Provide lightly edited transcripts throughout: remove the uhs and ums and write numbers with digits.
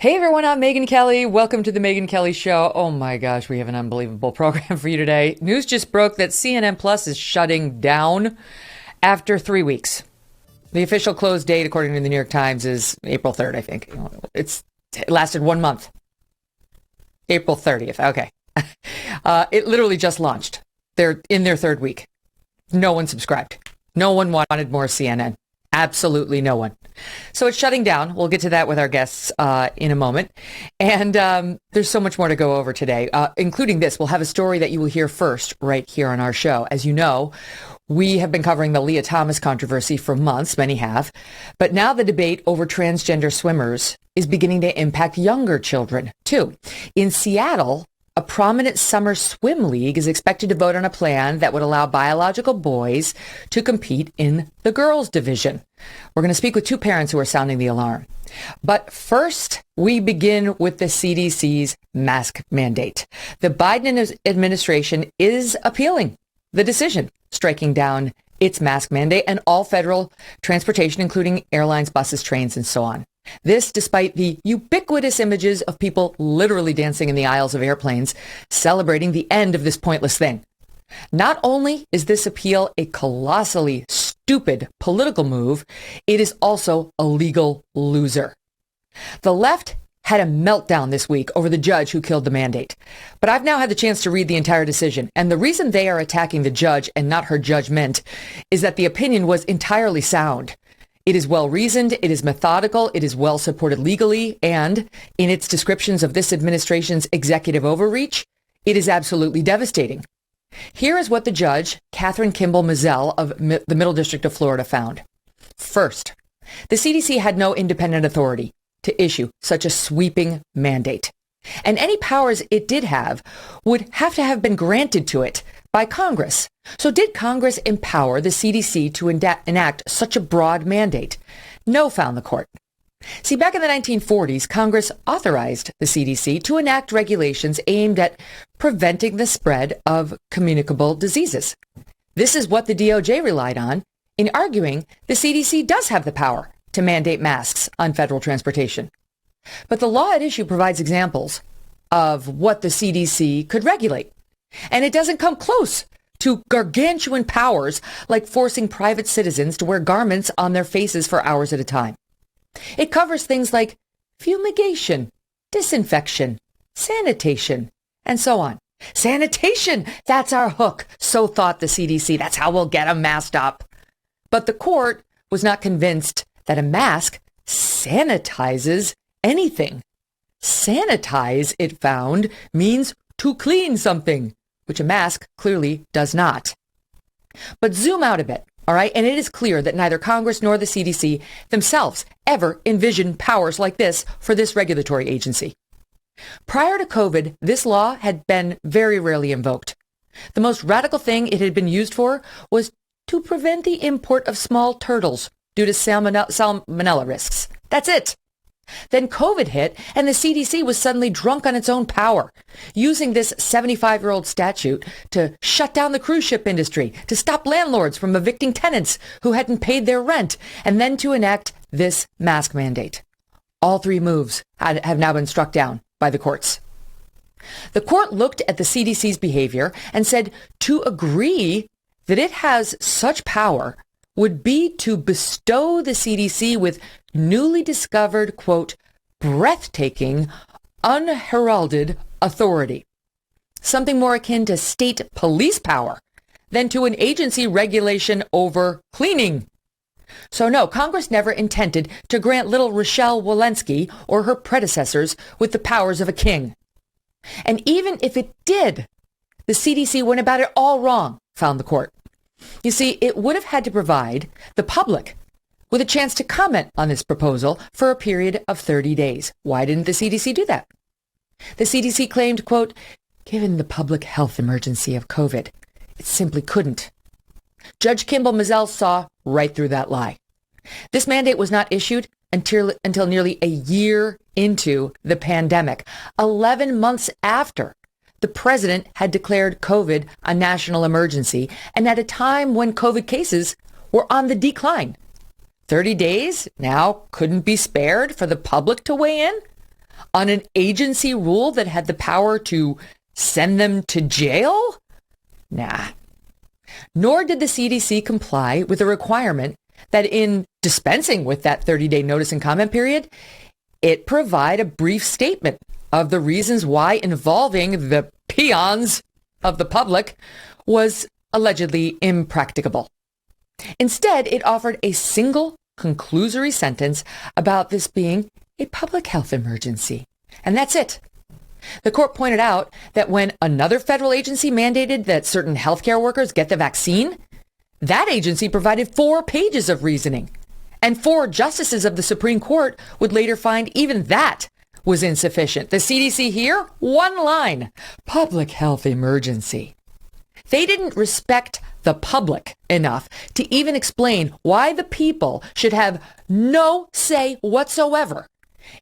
Hey everyone, I'm Megyn Kelly. Welcome to the Megyn Kelly Show. Oh my gosh, we have an unbelievable program for you today. News just broke that CNN Plus is shutting down after 3 weeks. The official close date, according to the New York Times, is April 3rd, I think. It lasted 1 month. April 30th, okay. It literally just launched. They're in their third week. No one subscribed. No one wanted more CNN. Absolutely no one. So it's shutting down. We'll get to that with our guests in a moment. And there's so much more to go over today, including this. We'll have a story that you will hear first right here on our show. As you know, we have been covering the Leah Thomas controversy for months. Many have. But now the debate over transgender swimmers is beginning to impact younger children, too. In Seattle, a prominent summer swim league is expected to vote on a plan that would allow biological boys to compete in the girls' division. We're going to speak with two parents who are sounding the alarm. But first, we begin with the CDC's mask mandate. The Biden administration is appealing the decision, striking down its mask mandate and all federal transportation, including airlines, buses, trains, and so on. This despite the ubiquitous images of people literally dancing in the aisles of airplanes, celebrating the end of this pointless thing. Not only is this appeal a colossally stupid political move, it is also a legal loser. The left had a meltdown this week over the judge who killed the mandate. But I've now had the chance to read the entire decision. And the reason they are attacking the judge and not her judgment is that the opinion was entirely sound. It is well-reasoned, it is methodical, it is well-supported legally, and in its descriptions of this administration's executive overreach, it is absolutely devastating. Here is what the judge, Catherine Kimball Mizell of the Middle District of Florida, found. First, the CDC had no independent authority to issue such a sweeping mandate. And any powers it did have would have to have been granted to it by Congress. So did Congress empower the CDC to enact such a broad mandate? No, found the court. See, back in the 1940s, Congress authorized the CDC to enact regulations aimed at preventing the spread of communicable diseases. This is what the DOJ relied on in arguing the CDC does have the power to mandate masks on federal transportation. But the law at issue provides examples of what the CDC could regulate. And it doesn't come close to gargantuan powers like forcing private citizens to wear garments on their faces for hours at a time. It covers things like fumigation, disinfection, sanitation, and so on. Sanitation, that's our hook, so thought the CDC. That's how we'll get them masked up. But the court was not convinced that a mask sanitizes anything. Sanitize, it found, means to clean something, which a mask clearly does not. But zoom out a bit, all right? And it is clear that neither Congress nor the CDC themselves ever envisioned powers like this for this regulatory agency. Prior to COVID, this law had been very rarely invoked. The most radical thing it had been used for was to prevent the import of small turtles due to salmonella risks. That's it. Then COVID hit, and the CDC was suddenly drunk on its own power, using this 75-year-old statute to shut down the cruise ship industry, to stop landlords from evicting tenants who hadn't paid their rent, and then to enact this mask mandate. All three moves have now been struck down by the courts. The court looked at the CDC's behavior and said to agree that it has such power would be to bestow the CDC with newly discovered, quote, breathtaking, unheralded authority. Something more akin to state police power than to an agency regulation over cleaning. So no, Congress never intended to grant little Rochelle Walensky or her predecessors with the powers of a king. And even if it did, the CDC went about it all wrong, found the court. You see, it would have had to provide the public with a chance to comment on this proposal for a period of 30 days. Why didn't the CDC do that? The CDC claimed, quote, given the public health emergency of COVID, it simply couldn't. Judge Kimball Mizell saw right through that lie. This mandate was not issued until nearly a year into the pandemic, 11 months after the president had declared COVID a national emergency, and at a time when COVID cases were on the decline. 30 days now couldn't be spared for the public to weigh in? on an agency rule that had the power to send them to jail? Nah. Nor did the CDC comply with the requirement that in dispensing with that 30-day notice and comment period, it provide a brief statement of the reasons why involving the peons of the public was allegedly impracticable. Instead, it offered a single conclusory sentence about this being a public health emergency. And that's it. The court pointed out that when another federal agency mandated that certain healthcare workers get the vaccine, that agency provided 4 pages of reasoning. And 4 justices of the Supreme Court would later find even that was insufficient. The CDC here, 1 line, public health emergency. They didn't respect the public enough to even explain why the people should have no say whatsoever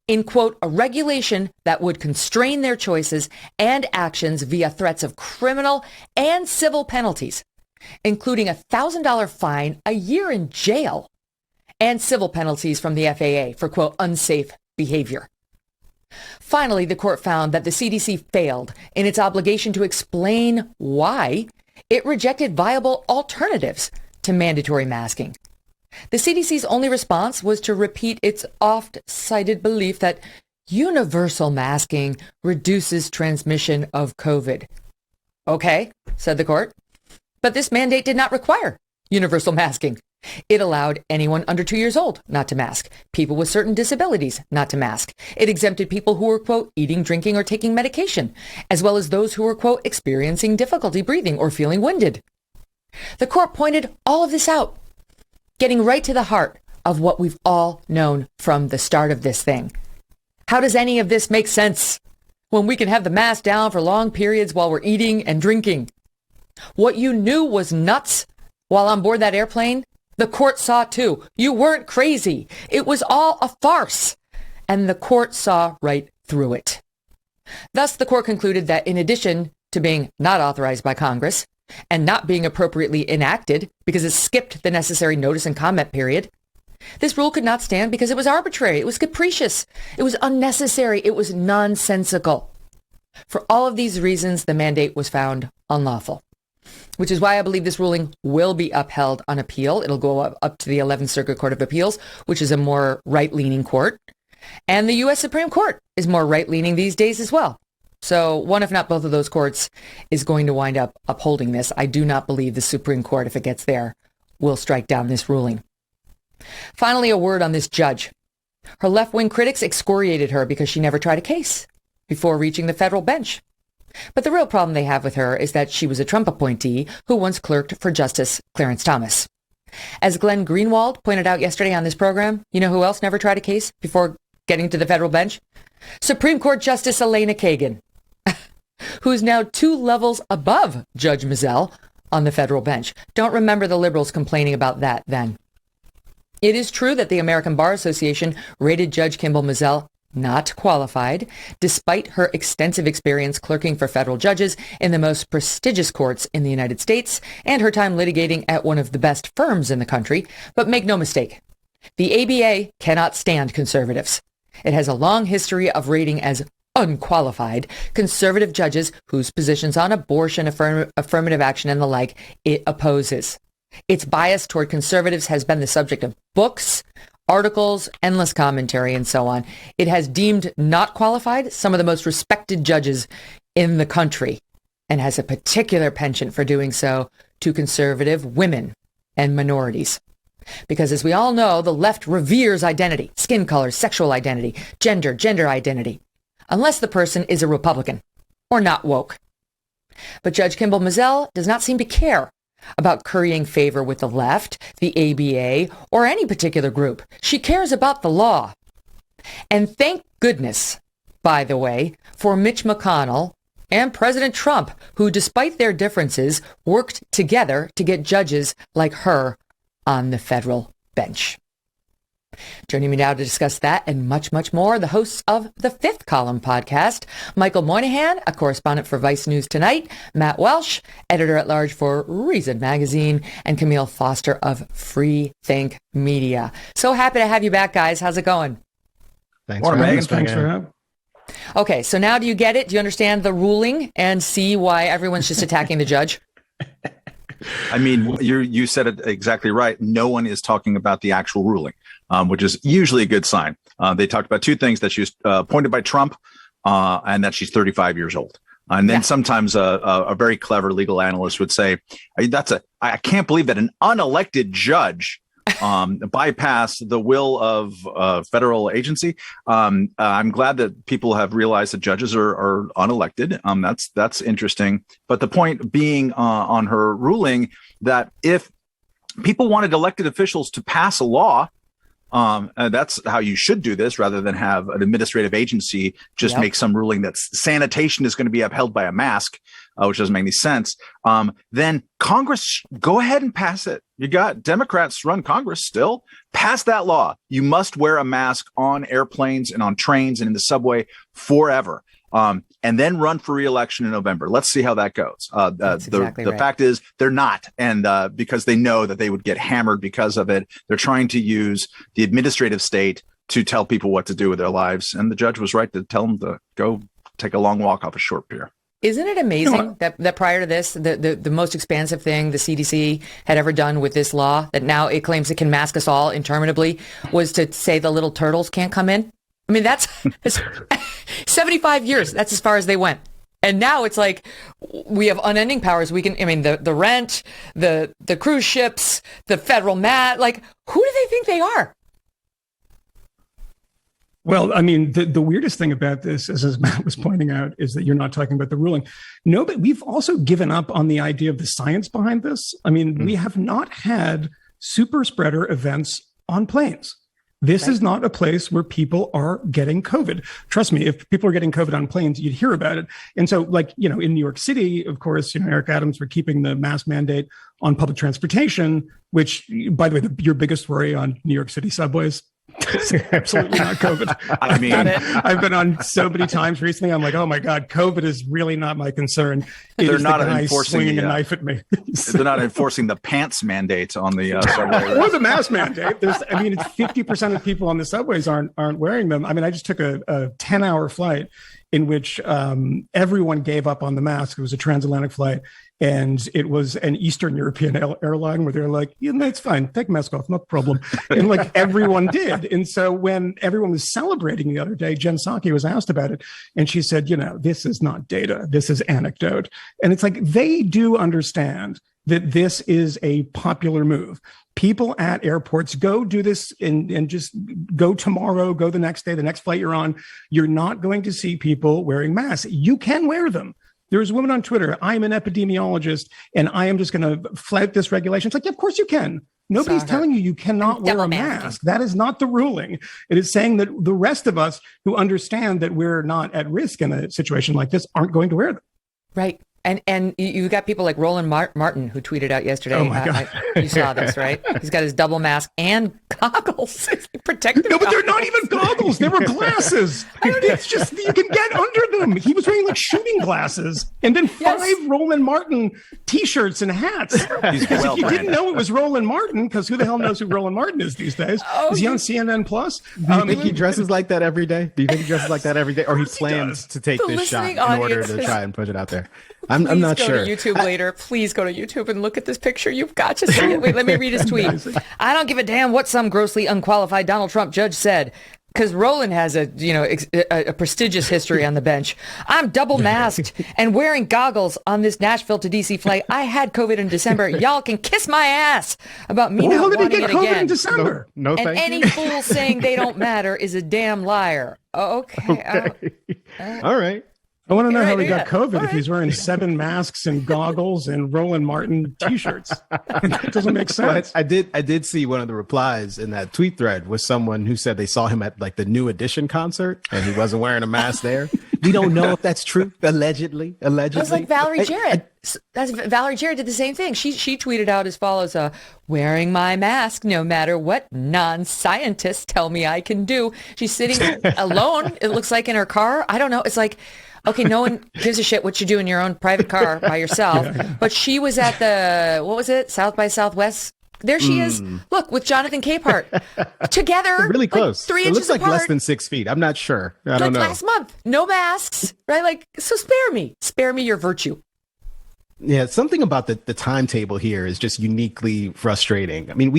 in, quote, a regulation that would constrain their choices and actions via threats of criminal and civil penalties, including a $1,000 fine, a year in jail, and civil penalties from the FAA for, quote, unsafe behavior. Finally, the court found that the CDC failed in its obligation to explain why it rejected viable alternatives to mandatory masking. The CDC's only response was to repeat its oft-cited belief that universal masking reduces transmission of COVID. Okay, said the court, but this mandate did not require universal masking. It allowed anyone under 2 years old not to mask, people with certain disabilities not to mask. It exempted people who were, quote, eating, drinking, or taking medication, as well as those who were, quote, experiencing difficulty breathing or feeling winded. The court pointed all of this out, getting right to the heart of what we've all known from the start of this thing. How does any of this make sense when we can have the mask down for long periods while we're eating and drinking? What you knew was nuts while on board that airplane, the court saw too. You weren't crazy. It was all a farce. And the court saw right through it. Thus, the court concluded that in addition to being not authorized by Congress and not being appropriately enacted because it skipped the necessary notice and comment period, this rule could not stand because it was arbitrary, it was capricious, it was unnecessary, it was nonsensical. For all of these reasons, the mandate was found unlawful, which is why I believe this ruling will be upheld on appeal. It'll go up to the 11th Circuit Court of Appeals, which is a more right-leaning court. And the U.S. Supreme Court is more right-leaning these days as well. So one, if not both of those courts, is going to wind up upholding this. I do not believe the Supreme Court, if it gets there, will strike down this ruling. Finally, a word on this judge. Her left-wing critics excoriated her because she never tried a case before reaching the federal bench. But the real problem they have with her is that she was a Trump appointee who once clerked for Justice Clarence Thomas. As Glenn Greenwald pointed out yesterday on this program, you know who else never tried a case before getting to the federal bench? Supreme Court Justice Elena Kagan, who's now 2 levels above Judge Mizell on the federal bench. Don't remember the liberals complaining about that then. It is true that the American Bar Association rated Judge Kimball Mizell not qualified, despite her extensive experience clerking for federal judges in the most prestigious courts in the United States and her time litigating at one of the best firms in the country. But make no mistake, the ABA cannot stand conservatives. It has a long history of rating as unqualified conservative judges whose positions on abortion, affirmative action, and the like it opposes. Its bias toward conservatives has been the subject of books, articles, endless commentary, and so on. It has deemed not qualified some of the most respected judges in the country and has a particular penchant for doing so to conservative women and minorities. Because as we all know, the left reveres identity, skin color, sexual identity, gender identity, unless the person is a Republican or not woke. But Judge Kimball Mizell does not seem to care about currying favor with the left, the ABA, or any particular group. She cares about the law. And thank goodness, by the way, for Mitch McConnell and President Trump, who, despite their differences, worked together to get judges like her on the federal bench. Joining me now to discuss that and much, much more, the hosts of the Fifth Column podcast, Michael Moynihan, a correspondent for Vice News Tonight, Matt Welsh, editor-at-large for Reason Magazine, and Camille Foster of Free Think Media. So happy to have you back, guys. How's it going? Thanks for having us, Thanks for having. Okay, so now do you get it? Do you understand the ruling and see why everyone's just attacking the judge? I mean, you said it exactly right. No one is talking about the actual ruling, which is usually a good sign. They talked about two things: that she was appointed by Trump, and that she's 35 years old. And then sometimes a very clever legal analyst would say, I can't believe that an unelected judge bypassed the will of federal agency. I'm glad that people have realized that judges are unelected. That's interesting. But the point being on her ruling that if people wanted elected officials to pass a law, that's how you should do this, rather than have an administrative agency just make some ruling that sanitation is going to be upheld by a mask, which doesn't make any sense. Then Congress, go ahead and pass it. You got Democrats run Congress still. Pass that law. You must wear a mask on airplanes and on trains and in the subway forever. And then run for re-election in November. Let's see how that goes. The fact is they're not. And because they know that they would get hammered because of it, they're trying to use the administrative state to tell people what to do with their lives. And the judge was right to tell them to go take a long walk off a short pier. Isn't it amazing that prior to this, the most expansive thing the CDC had ever done with this law, that now it claims it can mask us all interminably, was to say the little turtles can't come in? I mean, that's 75 years. That's as far as they went. And now it's like we have unending powers. We can, I mean, the rent, the cruise ships, the federal like, who do they think they are? Well, I mean, the weirdest thing about this, as Matt was pointing out, is that you're not talking about the ruling. No, but we've also given up on the idea of the science behind this. I mean, we have not had super spreader events on planes. This is not a place where people are getting COVID. Trust me, if people are getting COVID on planes, you'd hear about it. And so, like, in New York City, of course, Eric Adams for keeping the mask mandate on public transportation, which, by the way, your biggest worry on New York City subways. It's absolutely not COVID. I mean, I've been on so many times recently. I'm like, oh my God, COVID is really not my concern. They're not enforcing swinging a knife at me. They're not enforcing the pants mandate on the subway. Or the mask mandate. It's 50% of people on the subways aren't wearing them. I mean, I just took a 10-hour flight in which everyone gave up on the mask. It was a transatlantic flight. And it was an Eastern European airline where they're like, it's fine. Take mask off. No problem. And like everyone did. And so when everyone was celebrating the other day, Jen Psaki was asked about it. And she said, this is not data. This is anecdote. And it's like they do understand that this is a popular move. People at airports go do this and just go tomorrow, go the next day, the next flight you're on. You're not going to see people wearing masks. You can wear them. There's a woman on Twitter, I'm an epidemiologist, and I am just going to flout this regulation. It's like, of course you can. Nobody's telling you cannot wear a mask. That is not the ruling. It is saying that the rest of us who understand that we're not at risk in a situation like this aren't going to wear them. Right. And you got people like Roland Martin, who tweeted out yesterday. Oh my God. You saw this, right? He's got his double mask and goggles. Protective No, but they're not even goggles. They were glasses. It's just, you can get under them. He was wearing like shooting glasses and then 5 Roland Martin T-shirts and hats. If you didn't know it was Roland Martin, because who the hell knows who Roland Martin is these days? Is he on CNN Plus? Do you think he dresses like that every day? Do you think he dresses like that every day? Or he plans to take this shot in order to try and push it out there? I'm not sure. Please go to YouTube later. Please go to YouTube and look at this picture. You've got to see it. Wait, let me read his tweet. I don't give a damn what some grossly unqualified Donald Trump judge said, because Roland has a prestigious history on the bench. I'm double masked and wearing goggles on this Nashville to DC flight. I had COVID in December. Y'all can kiss my ass about me not wanting it again. In December? No, and any fool saying they don't matter is a damn liar. Okay. All right. I want to know how he got COVID if he's wearing 7 masks and goggles and Roland Martin T-shirts. That doesn't make sense. I did see one of the replies in that tweet thread was someone who said they saw him at like the New Edition concert and he wasn't wearing a mask there. We don't know if that's true. Allegedly. That's like Valerie Jarrett. Valerie Jarrett did the same thing. She tweeted out as follows: wearing my mask no matter what non-scientists tell me I can do. She's sitting alone, it looks like, in her car. I don't know. It's like, okay, no one gives a shit what you do in your own private car by yourself. But she was at the, what was it? South by Southwest There she is. Look, with Jonathan Capehart together. Really close. Like 3 it inches looks like apart. less than 6 feet. I'm not sure. I don't know. Last month, no masks, right? Like, so spare me your virtue. Yeah, something about the timetable here is just uniquely frustrating. I mean,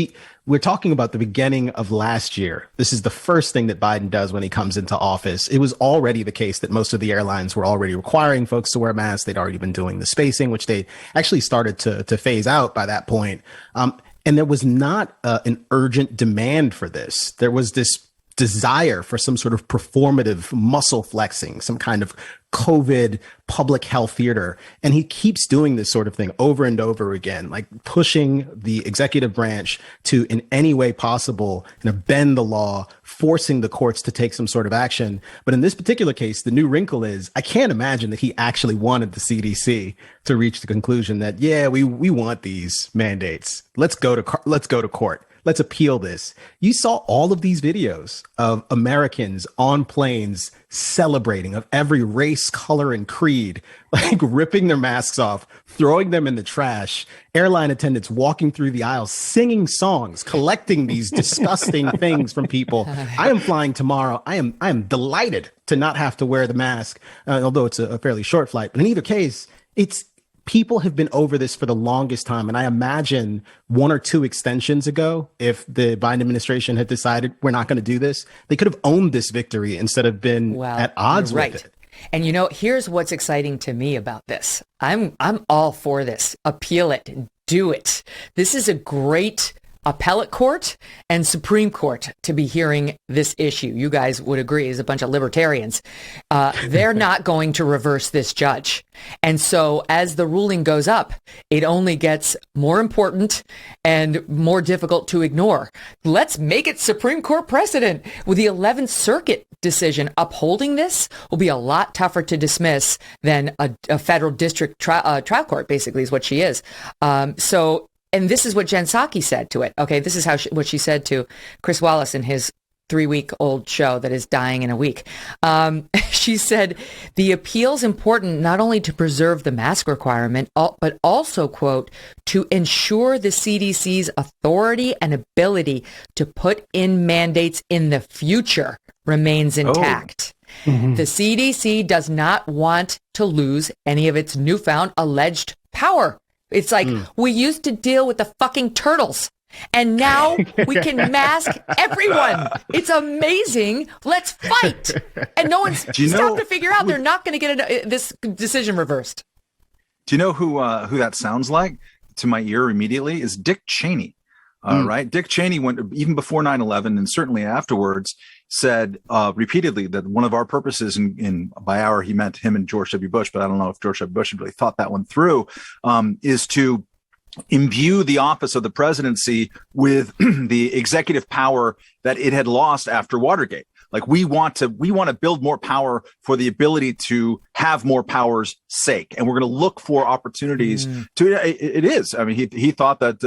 we're talking about the beginning of last year. This is the first thing that Biden does when he comes into office. It was already the case that most of the airlines were already requiring folks to wear masks. They'd already been doing the spacing, which they actually started to phase out by that point. And there was not an urgent demand for this. There was this desire for some sort of performative muscle flexing, some kind of COVID public health theater. And he keeps doing this sort of thing over and over again, like pushing the executive branch to, in any way possible, bend the law, forcing the courts to take some sort of action. But in this particular case, the new wrinkle is I can't imagine that he actually wanted the CDC to reach the conclusion that, yeah, we want these mandates. Let's go to court. Let's appeal this. You saw all of these videos of Americans on planes celebrating, of every race, color, and creed, like ripping their masks off, throwing them in the trash, airline attendants walking through the aisles, singing songs, collecting these disgusting things from people. I am flying tomorrow. I am delighted to not have to wear the mask, although it's a fairly short flight. But in either case, people have been over this for the longest time. And I imagine 1 or 2 extensions ago, if the Biden administration had decided we're not going to do this, they could have owned this victory instead of been at odds with it. And here's what's exciting to me about this. I'm all for this. Appeal it. Do it. This is a great appellate court and Supreme Court to be hearing this issue. You guys would agree, as a bunch of libertarians, they're not going to reverse this judge. And so as the ruling goes up, it only gets more important and more difficult to ignore. Let's make it Supreme Court precedent. With the 11th Circuit decision upholding this will be a lot tougher to dismiss than a federal district trial court, basically, is what she is. And this is what Jen Psaki said to it. Okay, this is what she said to Chris Wallace in his 3-week-old show that is dying in a week. She said, the appeal's important not only to preserve the mask requirement, but also, quote, to ensure the CDC's authority and ability to put in mandates in the future remains intact. Oh. Mm-hmm. The CDC does not want to lose any of its newfound alleged power. It's like, we used to deal with the fucking turtles, and now we can mask everyone. It's amazing. Let's fight. And no one's stopped to figure out they're not going to get this decision reversed. Do you know who that sounds like to my ear immediately? Is Dick Cheney. Right? Dick Cheney went, even before 9/11 and certainly afterwards, said repeatedly that one of our purposes, in by our, he meant him and George W. Bush, but I don't know if George W. Bush had really thought that one through, is to imbue the office of the presidency with the executive power that it had lost after Watergate. Like, we want to build more power for the ability to have more power's sake, and we're going to look for opportunities to. It is. I mean, he thought that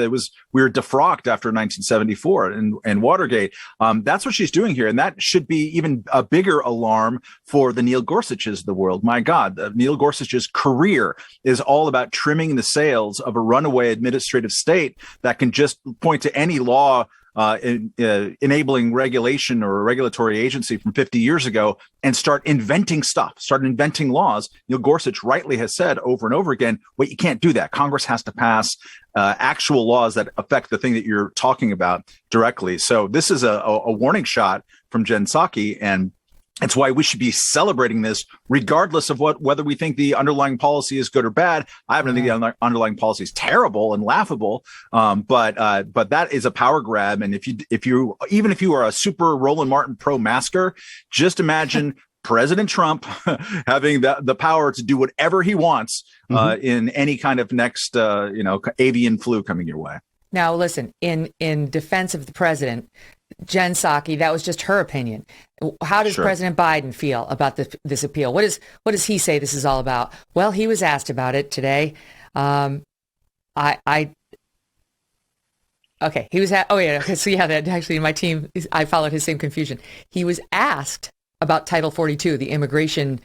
we were defrocked after 1974 and Watergate. That's what she's doing here, and that should be even a bigger alarm for the Neil Gorsuches of the world. My God, Neil Gorsuch's career is all about trimming the sails of a runaway administrative state that can just point to any law enabling regulation or a regulatory agency from 50 years ago and start inventing laws. Neil Gorsuch rightly has said over and over again, wait, you can't do that. Congress has to pass actual laws that affect the thing that you're talking about directly. So this is a warning shot from Jen Psaki, and it's why we should be celebrating this, regardless of whether we think the underlying policy is good or bad. I happen to think the underlying policy is terrible and laughable, but that is a power grab. And if you are a super Roland Martin pro masker, just imagine President Trump having the power to do whatever he wants in any kind of next avian flu coming your way. Now, listen, in defense of the president, Jen Psaki, that was just her opinion. How does President Biden feel about this appeal? What does he say this is all about? Well, he was asked about it today. He was that actually my team, I followed his same confusion. He was asked about Title 42, the immigration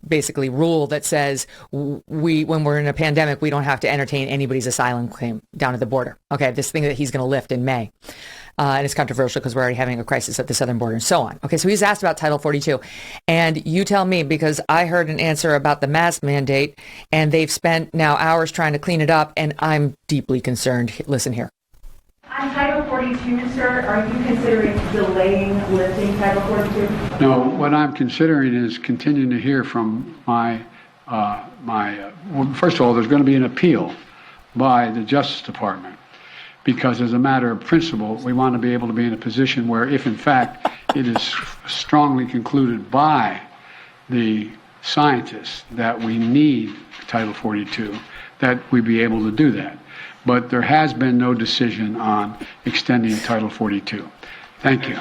basically rule that says when we're in a pandemic, we don't have to entertain anybody's asylum claim down at the border. Okay, this thing that he's going to lift in May. And it's controversial because we're already having a crisis at the southern border and so on. Okay, so he's asked about Title 42. And you tell me, because I heard an answer about the mask mandate, and they've spent now hours trying to clean it up, and I'm deeply concerned. Listen here. On Title 42, sir, are you considering delaying lifting Title 42? No, what I'm considering is continuing to hear from well, first of all, there's going to be an appeal by the Justice Department, because as a matter of principle, we want to be able to be in a position where if in fact it is strongly concluded by the scientists that we need Title 42, that we be able to do that. But there has been no decision on extending Title 42. Thank you.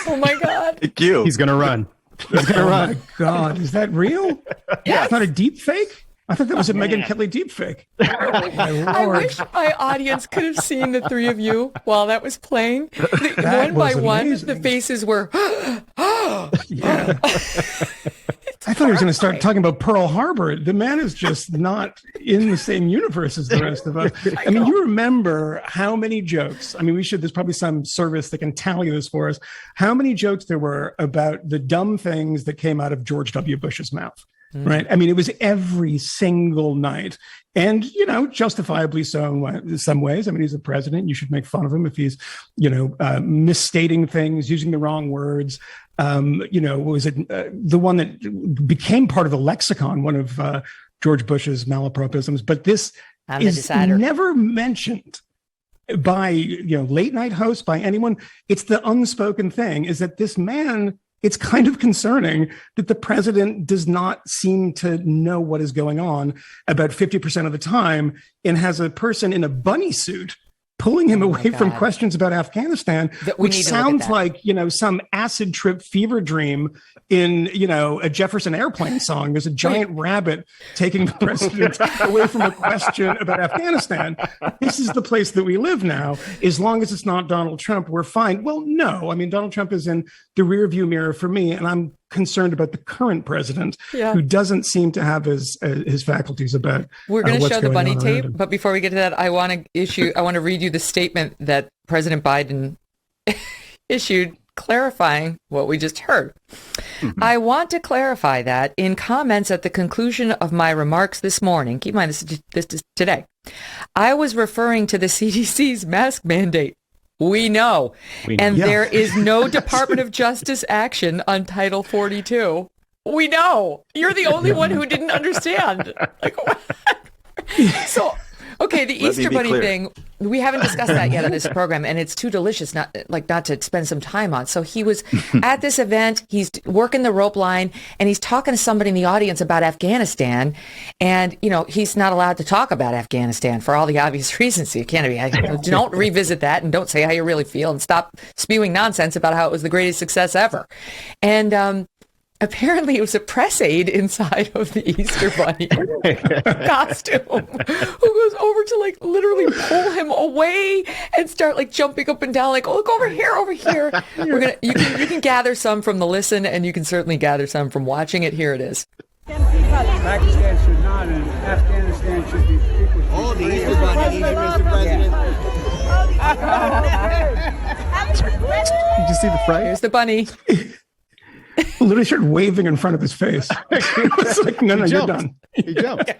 Oh my God. Thank you. He's going to run. He's going to run. Oh my God, is that real? Yes. It's not a deep fake? I thought that was a Megyn Kelly deep fake. I wish my audience could have seen the three of you while that was playing. One by one, the faces were, Yeah. I thought he was going to start talking about Pearl Harbor. The man is just not in the same universe as the rest of us. I mean, you remember how many jokes, I mean, there's probably some service that can tally this for us, how many jokes there were about the dumb things that came out of George W. Bush's mouth. Right. I mean, it was every single night. And, justifiably so in some ways. I mean, he's a president. You should make fun of him if he's, misstating things, using the wrong words. Was it the one that became part of the lexicon, one of George Bush's malapropisms? But this is never mentioned by, late night hosts, by anyone. It's the unspoken thing, is that this man, it's kind of concerning that the president does not seem to know what is going on about 50% of the time, and has a person in a bunny suit pulling him away from questions about Afghanistan, which sounds like, some acid trip fever dream in, a Jefferson Airplane song. There's a giant rabbit taking the president away from a question about Afghanistan. This is the place that we live now. As long as it's not Donald Trump, we're fine. Well, no. I mean, Donald Trump is in the rearview mirror for me, and I'm concerned about the current president, who doesn't seem to have his faculties about. We're going to show the bunny tape, but before we get to that, I want to read you the statement that President Biden issued, clarifying what we just heard. Mm-hmm. I want to clarify that in comments at the conclusion of my remarks this morning, keep in mind this is today, I was referring to the CDC's mask mandate. We know. There is no Department of Justice action on Title 42. We know. You're the only one who didn't understand. Like, what? So, okay, the Easter Bunny thing, we haven't discussed that yet on this program, and it's too delicious not to spend some time on. So he was at this event, he's working the rope line, and he's talking to somebody in the audience about Afghanistan, and, he's not allowed to talk about Afghanistan for all the obvious reasons. So you can't be, don't revisit that, and don't say how you really feel, and stop spewing nonsense about how it was the greatest success ever. And, apparently it was a press aide inside of the Easter Bunny costume who goes over to literally pull him away and start jumping up and down oh, look over here. You can gather some from the listen, and you can certainly gather some from watching it. Here it is. Pakistan should not, and Afghanistan should be people. Oh, the Easter Bunny, Mr. President. Did you see the fright? Here's the bunny. Literally started waving in front of his face. It was like, no, you're done. He jumped.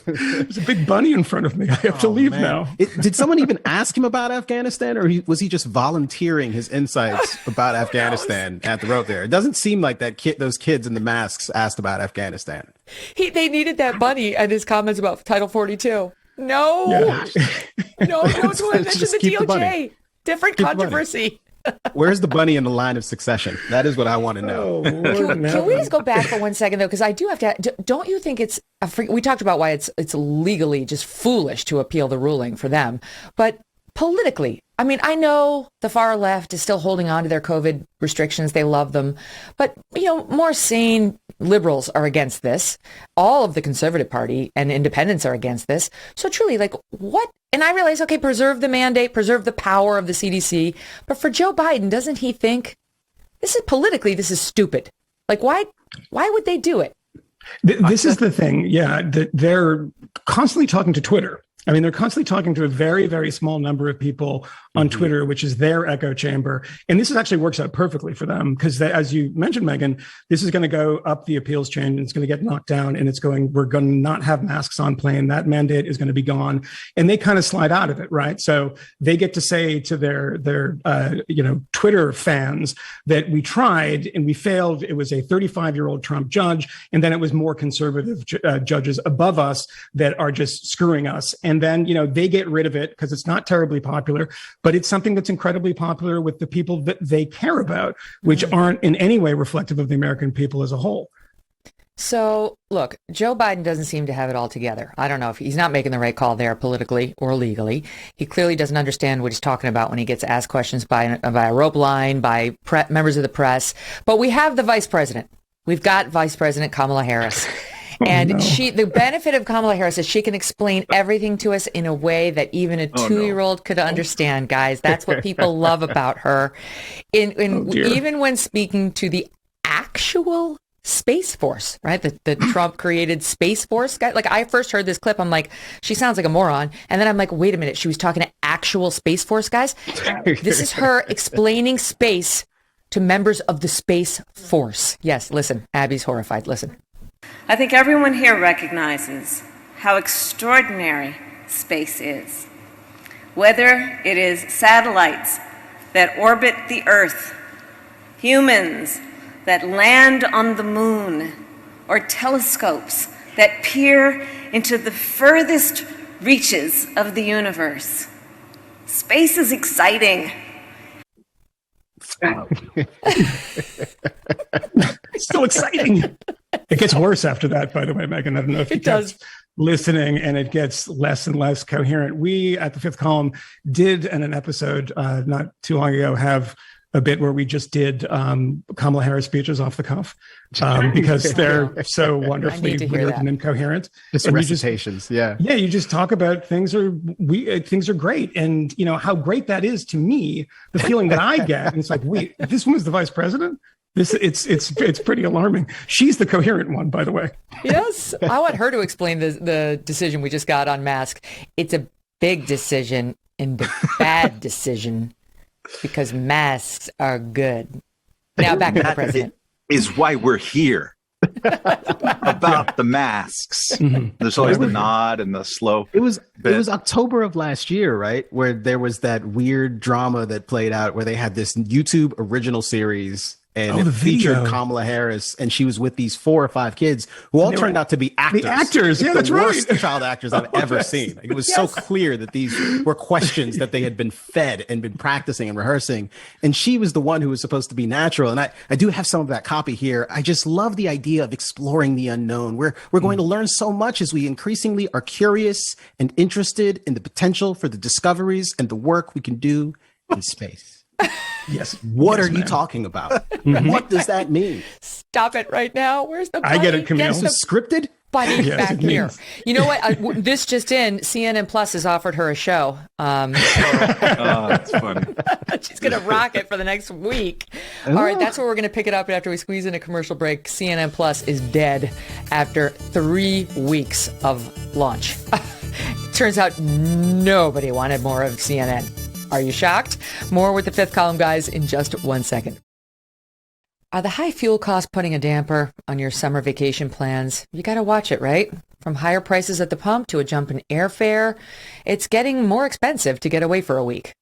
There's a big bunny in front of me. I have to leave now. Did someone even ask him about Afghanistan, or was he just volunteering his insights about Afghanistan at the road there? It doesn't seem like those kids in the masks asked about Afghanistan. They needed that bunny and his comments about Title 42. No, no, don't mention the DOJ. Different controversy. Where's the bunny in the line of succession? That is what I want to know. Can we just go back for 1 second, though? Because I do have to. Don't you think it's we talked about why it's legally just foolish to appeal the ruling for them, but politically, I mean, I know the far left is still holding on to their COVID restrictions. They love them. But, more sane liberals are against this. All of the Conservative Party and independents are against this. So truly, like, what? And I realize, okay, preserve the mandate, preserve the power of the CDC. But for Joe Biden, doesn't he think this is stupid? Like, why would they do it? This is the thing. Yeah, they're constantly talking to Twitter. I mean, they're constantly talking to a very, very small number of people on Twitter, which is their echo chamber. And this actually works out perfectly for them because, as you mentioned, Megyn, this is going to go up the appeals chain and it's going to get knocked down and we're going to not have masks on plane. That mandate is going to be gone. And they kind of slide out of it, right? So they get to say to their Twitter fans that we tried and we failed. It was a 35-year-old Trump judge. And then it was more conservative judges above us that are just screwing us. And then, they get rid of it because it's not terribly popular, but it's something that's incredibly popular with the people that they care about, which aren't in any way reflective of the American people as a whole. So, look, Joe Biden doesn't seem to have it all together. I don't know if he's not making the right call there politically or legally. He clearly doesn't understand what he's talking about when he gets asked questions by a rope line, by members of the press. But we have the vice president. We've got Vice President Kamala Harris. And the benefit of Kamala Harris is she can explain everything to us in a way that even a 2-year-old could understand, guys. That's what people love about her. Even when speaking to the actual Space Force, right? The Trump created Space Force guy. Like, I first heard this clip, I'm like, she sounds like a moron. And then I'm like, wait a minute, she was talking to actual Space Force guys? This is her explaining space to members of the Space Force. Yes, listen, Abby's horrified. Listen. I think everyone here recognizes how extraordinary space is. Whether it is satellites that orbit the Earth, humans that land on the moon, or telescopes that peer into the furthest reaches of the universe. Space is exciting. It's still exciting. It gets worse after that, by the way, Megyn. I don't know if you kept listening, and it gets less and less coherent. We at the Fifth Column did, in an episode not too long ago, have a bit where we just did Kamala Harris speeches off the cuff because they're so wonderfully weird and incoherent. Just recitations, yeah. You just talk about things are great, and how great that is to me. The feeling that I get, and it's like, wait, this woman's the vice president. It's pretty alarming. She's the coherent one, by the way. Yes, I want her to explain the decision we just got on mask. It's a big decision and a bad decision because masks are good. Now back to the president. Is why we're here. About the masks. There's always the nod and the slow. It was October of last year, right? Where there was that weird drama that played out where they had this YouTube original series. And it featured Kamala Harris, and she was with these 4 or 5 kids who all turned out to be actors. The actors, yeah, that's right. Worst child actors I've ever seen. Like, it was so clear that these were questions that they had been fed and been practicing and rehearsing. And she was the one who was supposed to be natural. And I do have some of that copy here. I just love the idea of exploring the unknown. We're going to learn so much as we increasingly are curious and interested in the potential for the discoveries and the work we can do in space. Yes. What are you talking about? What does that mean? Stop it right now. Where's the bunny? I get it, Camille. Is this scripted? Bunny back here. You know what? This just in, CNN Plus has offered her a show. That's funny. She's going to rock it for the next week. All right, that's where we're going to pick it up after we squeeze in a commercial break. CNN Plus is dead after 3 weeks of launch. Turns out nobody wanted more of CNN. Are you shocked? More with the Fifth Column guys in just 1 second. Are the high fuel costs putting a damper on your summer vacation plans? You got to watch it, right? From higher prices at the pump to a jump in airfare, it's getting more expensive to get away for a week.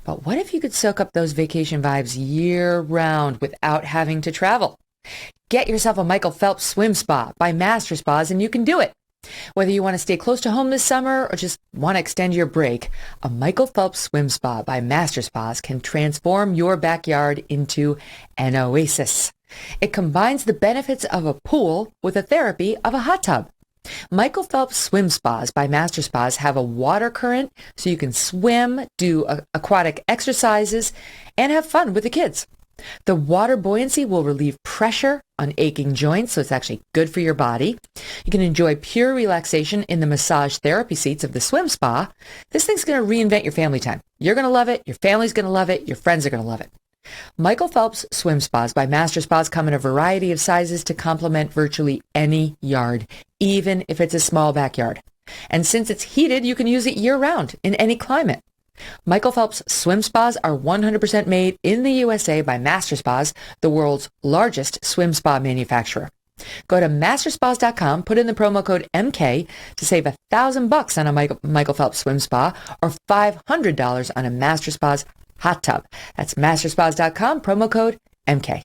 But what if you could soak up those vacation vibes year-round without having to travel? Get yourself a Michael Phelps swim spa by Master Spas, and you can do it. Whether you want to stay close to home this summer or just want to extend your break, a Michael Phelps Swim Spa by Master Spas can transform your backyard into an oasis. It combines the benefits of a pool with the therapy of a hot tub. Michael Phelps Swim Spas by Master Spas have a water current so you can swim, do aquatic exercises, and have fun with the kids. The water buoyancy will relieve pressure on aching joints, so it's actually good for your body. You can enjoy pure relaxation in the massage therapy seats of the swim spa. This thing's going to reinvent your family time. You're going to love it. Your family's going to love it. Your friends are going to love it. Michael Phelps Swim Spas by Master Spas come in a variety of sizes to complement virtually any yard, even if it's a small backyard. And since it's heated, you can use it year-round in any climate. Michael Phelps Swim Spas are 100% made in the USA by Master Spas, the world's largest swim spa manufacturer. Go to masterspas.com, put in the promo code MK to save $1,000 on a Michael Phelps Swim Spa or $500 on a Master Spas hot tub. That's masterspas.com, promo code MK.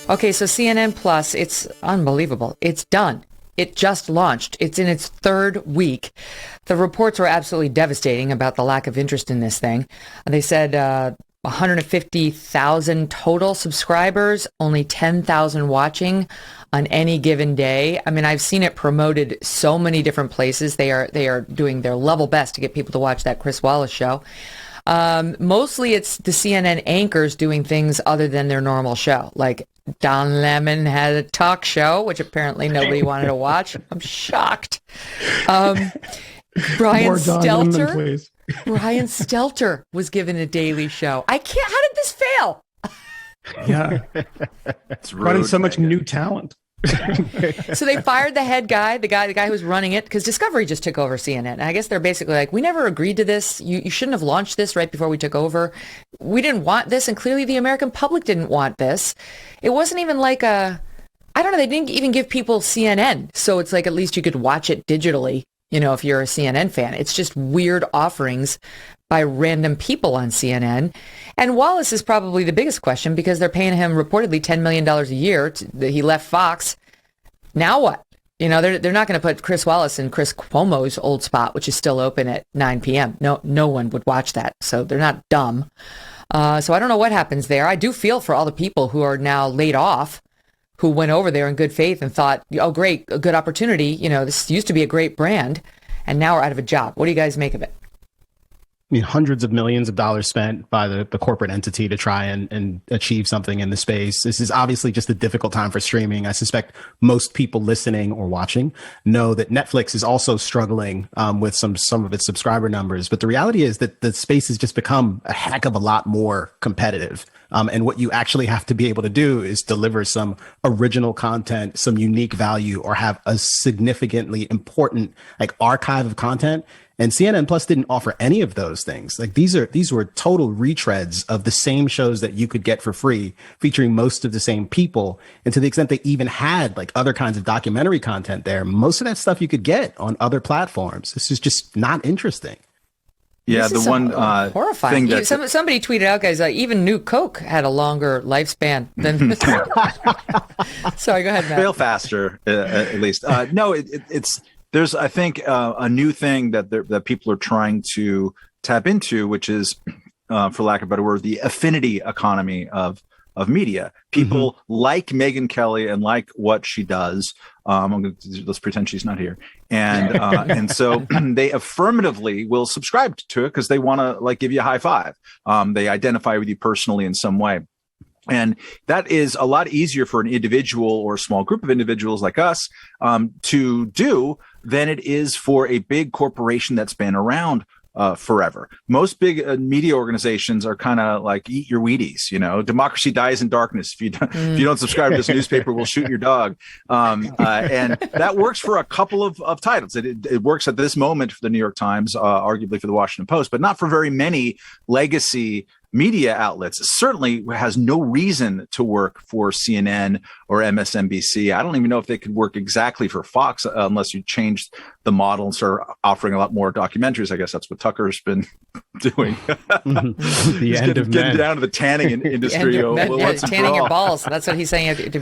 Okay, so CNN Plus, it's unbelievable. It's done. It just launched. It's in its third week. The reports were absolutely devastating about the lack of interest in this thing. They said 150,000 total subscribers, only 10,000 watching on any given day. I mean, I've seen it promoted so many different places. They are doing their level best to get people to watch that Chris Wallace show. Mostly it's the CNN anchors doing things other than their normal show. Like Don Lemon had a talk show, which apparently nobody wanted to watch. I'm shocked. Brian Stelter. Lemon, Brian Stelter was given a daily show. How did this fail? Yeah. It's brought in rude, so much Megyn. new talent. So they fired the head guy, the guy who was running it, because Discovery just took over CNN. And I guess they're basically like, we never agreed to this. You shouldn't have launched this right before we took over. We didn't want this, and clearly the American public didn't want this. It wasn't even like I don't know, they didn't even give people CNN. So it's like at least you could watch it digitally, if you're a CNN fan. It's just weird offerings by random people on CNN. And Wallace is probably the biggest question because they're paying him reportedly $10 million a year. He left Fox. Now what? They're not going to put Chris Wallace in Chris Cuomo's old spot, which is still open at 9 p.m. No one would watch that. So they're not dumb. So I don't know what happens there. I do feel for all the people who are now laid off, who went over there in good faith and thought, oh, great, a good opportunity. This used to be a great brand, and now we're out of a job. What do you guys make of it? I mean, hundreds of millions of dollars spent by the corporate entity to try and achieve something in the space. This is obviously just a difficult time for streaming. I suspect most people listening or watching know that Netflix is also struggling with some of its subscriber numbers. But the reality is that the space has just become a heck of a lot more competitive. And what you actually have to be able to do is deliver some original content, some unique value, or have a significantly important archive of content. And CNN Plus didn't offer any of those things. These were total retreads of the same shows that you could get for free, featuring most of the same people. And to the extent they even had other kinds of documentary content there, most of that stuff you could get on other platforms. This is just not interesting. Yeah, This is the one horrifying. thing that Somebody tweeted out, guys, even New Coke had a longer lifespan than. Sorry, go ahead, Matt. fail faster, at least. No, it's. There's, I think, a new thing that people are trying to tap into, which is, for lack of a better word, the affinity economy of media. People like Megyn Kelly and like what she does. Let's pretend she's not here, and so they affirmatively will subscribe to it because they want to give you a high five. They identify with you personally in some way. And that is a lot easier for an individual or a small group of individuals like us to do than it is for a big corporation that's been around forever. Most big media organizations are kind of eat your Wheaties, democracy dies in darkness. If you don't subscribe to this newspaper, we'll shoot your dog. And that works for a couple of titles. It works at this moment for the New York Times, arguably for the Washington Post, but not for very many legacy media outlets. It certainly has no reason to work for CNN or MSNBC. I don't even know if they could work exactly for Fox unless you changed the model and start offering a lot more documentaries. I guess that's what Tucker's been doing. The end of getting men. down to the tanning industry. Tanning your balls. That's what he's saying. To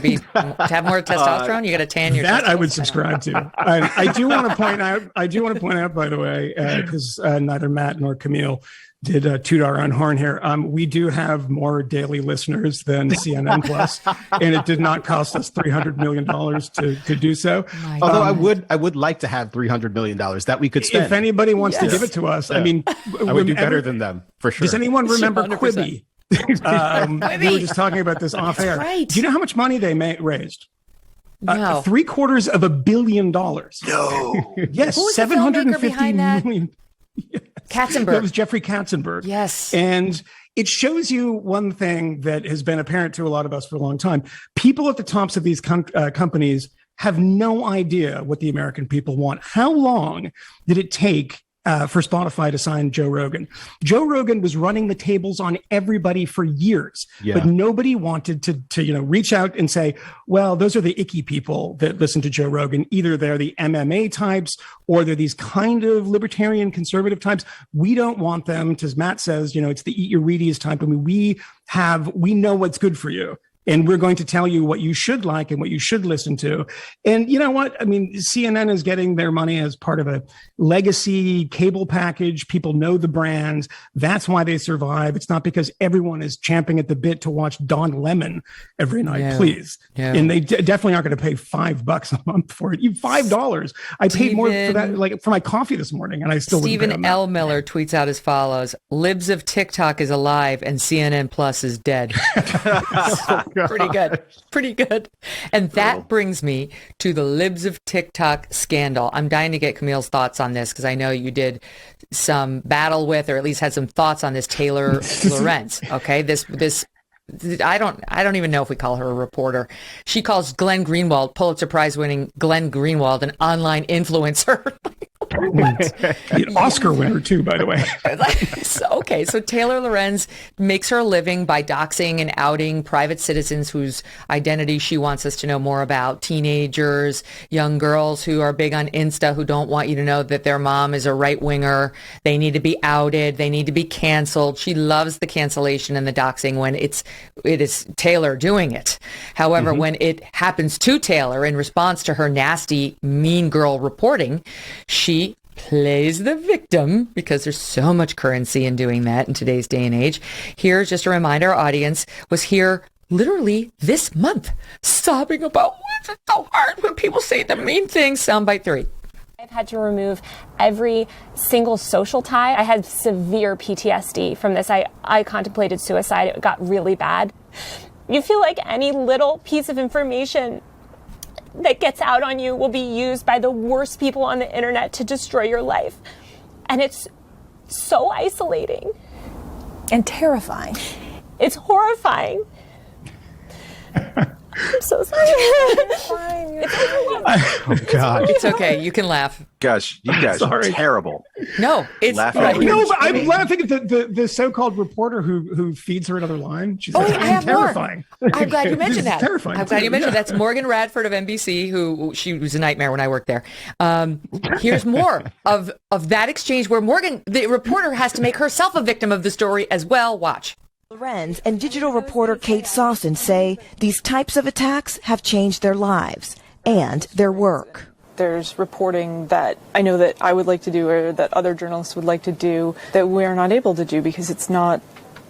have more testosterone, you got to tan your. That I would subscribe to. I do want to point out. By the way, because neither Matt nor Camille toot our own horn here. We do have more daily listeners than CNN Plus, and it did not cost us $300 million to do so. Although I would like to have $300 million that we could spend. If anybody wants to give it to us, I mean, I would do better than them for sure. Does anyone remember 100%. Quibi? We were just talking about this off air. Right. Do you know how much money they raised? No. $750 million. No. Yes, Who was the 750 filmmaker behind that? million. Katzenberg. That was Jeffrey Katzenberg. Yes. And it shows you one thing that has been apparent to a lot of us for a long time. People at the tops of these companies have no idea what the American people want. How long did it take for Spotify to sign Joe Rogan? Joe Rogan was running the tables on everybody for years, but nobody wanted to reach out and say, well, those are the icky people that listen to Joe Rogan. Either they're the MMA types or they're these kind of libertarian conservative types. We don't want them, as Matt says, it's the eat your Wheaties type. I mean, we know what's good for you. And we're going to tell you what you should like and what you should listen to. And you know what? I mean, CNN is getting their money as part of a legacy cable package. People know the brands. That's why they survive. It's not because everyone is champing at the bit to watch Don Lemon every night, please. Yeah. And they definitely aren't going to pay $5 a month for it. $5. I paid more for that, like for my coffee this morning, and I still Stephen L. Miller tweets out as follows: "Libs of TikTok is alive and CNN Plus is dead." Pretty good. Pretty good. And that brings me to the Libs of TikTok scandal. I'm dying to get Camille's thoughts on this because I know you did some battle with, or at least had some thoughts on this Taylor Lorenz. Okay. This I don't even know if we call her a reporter. She calls Glenn Greenwald, Pulitzer Prize winning Glenn Greenwald, an online influencer. An Oscar winner too, by the way. Okay, so Taylor Lorenz makes her a living by doxing and outing private citizens whose identity she wants us to know more about. Teenagers, young girls who are big on Insta who don't want you to know that their mom is a right winger. They need to be outed. They need to be canceled. She loves the cancellation and the doxing when it is Taylor doing it. However, when it happens to Taylor in response to her nasty, mean girl reporting, she plays the victim because there's so much currency in doing that in today's day and age. Here's just a reminder, our audience was here literally this month sobbing about why it's so hard when people say the mean things. Soundbite 3. I've had to remove every single social tie. I had severe PTSD from this. I contemplated suicide. It got really bad. You feel like any little piece of information that gets out on you will be used by the worst people on the internet to destroy your life. And it's so isolating. And terrifying. It's horrifying. I'm so sorry. It's fine. Oh, God. It's okay. You can laugh. Gosh, you guys are terrible. No, it's Laughing. No, but I'm laughing at the so-called reporter who feeds her another line. She's like, I have terrifying. More. I'm glad you mentioned that. Terrifying. I'm glad you mentioned that's Morgan Radford of NBC, who she was a nightmare when I worked there. Here's more of that exchange where Morgan, the reporter, has to make herself a victim of the story as well. Watch. Lorenz and digital reporter Kate Sawson say these types of attacks have changed their lives and their work. There's reporting that I know that I would like to do or that other journalists would like to do that we're not able to do because it's not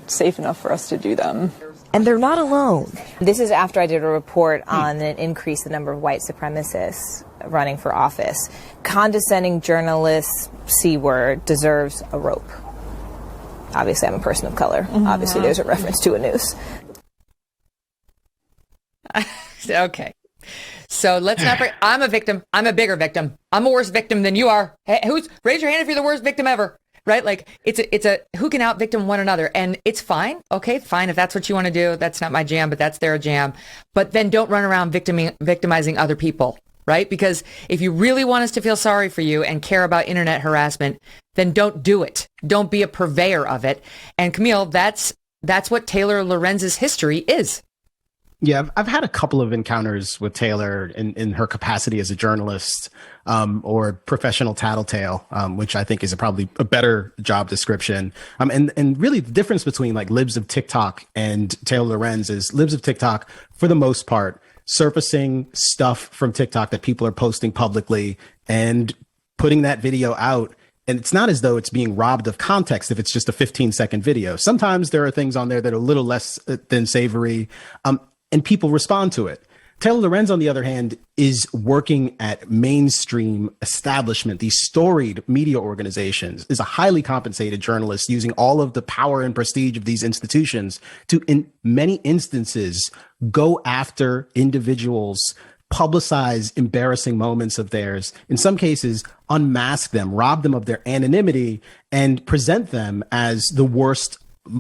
safe enough for us to do them. And they're not alone. This is after I did a report on an increase in the number of white supremacists running for office. Condescending journalists, C-word, deserves a rope. Obviously, I'm a person of color. Obviously, there's a reference to a noose. Okay. So let's not bring, I'm a victim. I'm a bigger victim. I'm a worse victim than you are. Hey, raise your hand if you're the worst victim ever. Right? Like it's a who can out victim one another, and it's fine. Okay, fine. If that's what you want to do, that's not my jam, but that's their jam. But then don't run around victimizing other people. Right? Because if you really want us to feel sorry for you and care about internet harassment, then don't do it. Don't be a purveyor of it. And Camille, that's what Taylor Lorenz's history is. Yeah, I've had a couple of encounters with Taylor in her capacity as a journalist or professional tattletale, which I think is probably a better job description. And really the difference between like Libs of TikTok and Taylor Lorenz is Libs of TikTok, for the most part, surfacing stuff from TikTok that people are posting publicly and putting that video out And it's not as though it's being robbed of context if it's just a 15-second video. Sometimes there are things on there that are a little less than savory, and people respond to it. Taylor Lorenz, on the other hand, is working at mainstream establishment, these storied media organizations, is a highly compensated journalist using all of the power and prestige of these institutions to, in many instances, go after individuals, publicize embarrassing moments of theirs, in some cases, unmask them, rob them of their anonymity, and present them as the worst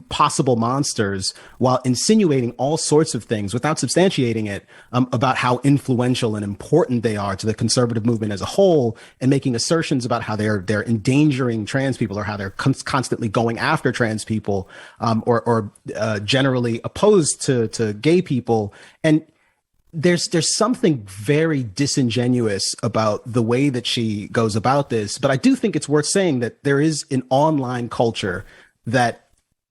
possible monsters while insinuating all sorts of things without substantiating it about how influential and important they are to the conservative movement as a whole, and making assertions about how they're endangering trans people, or how they're constantly going after trans people, or generally opposed to gay people. And there's something very disingenuous about the way that she goes about this. But I do think it's worth saying that there is an online culture that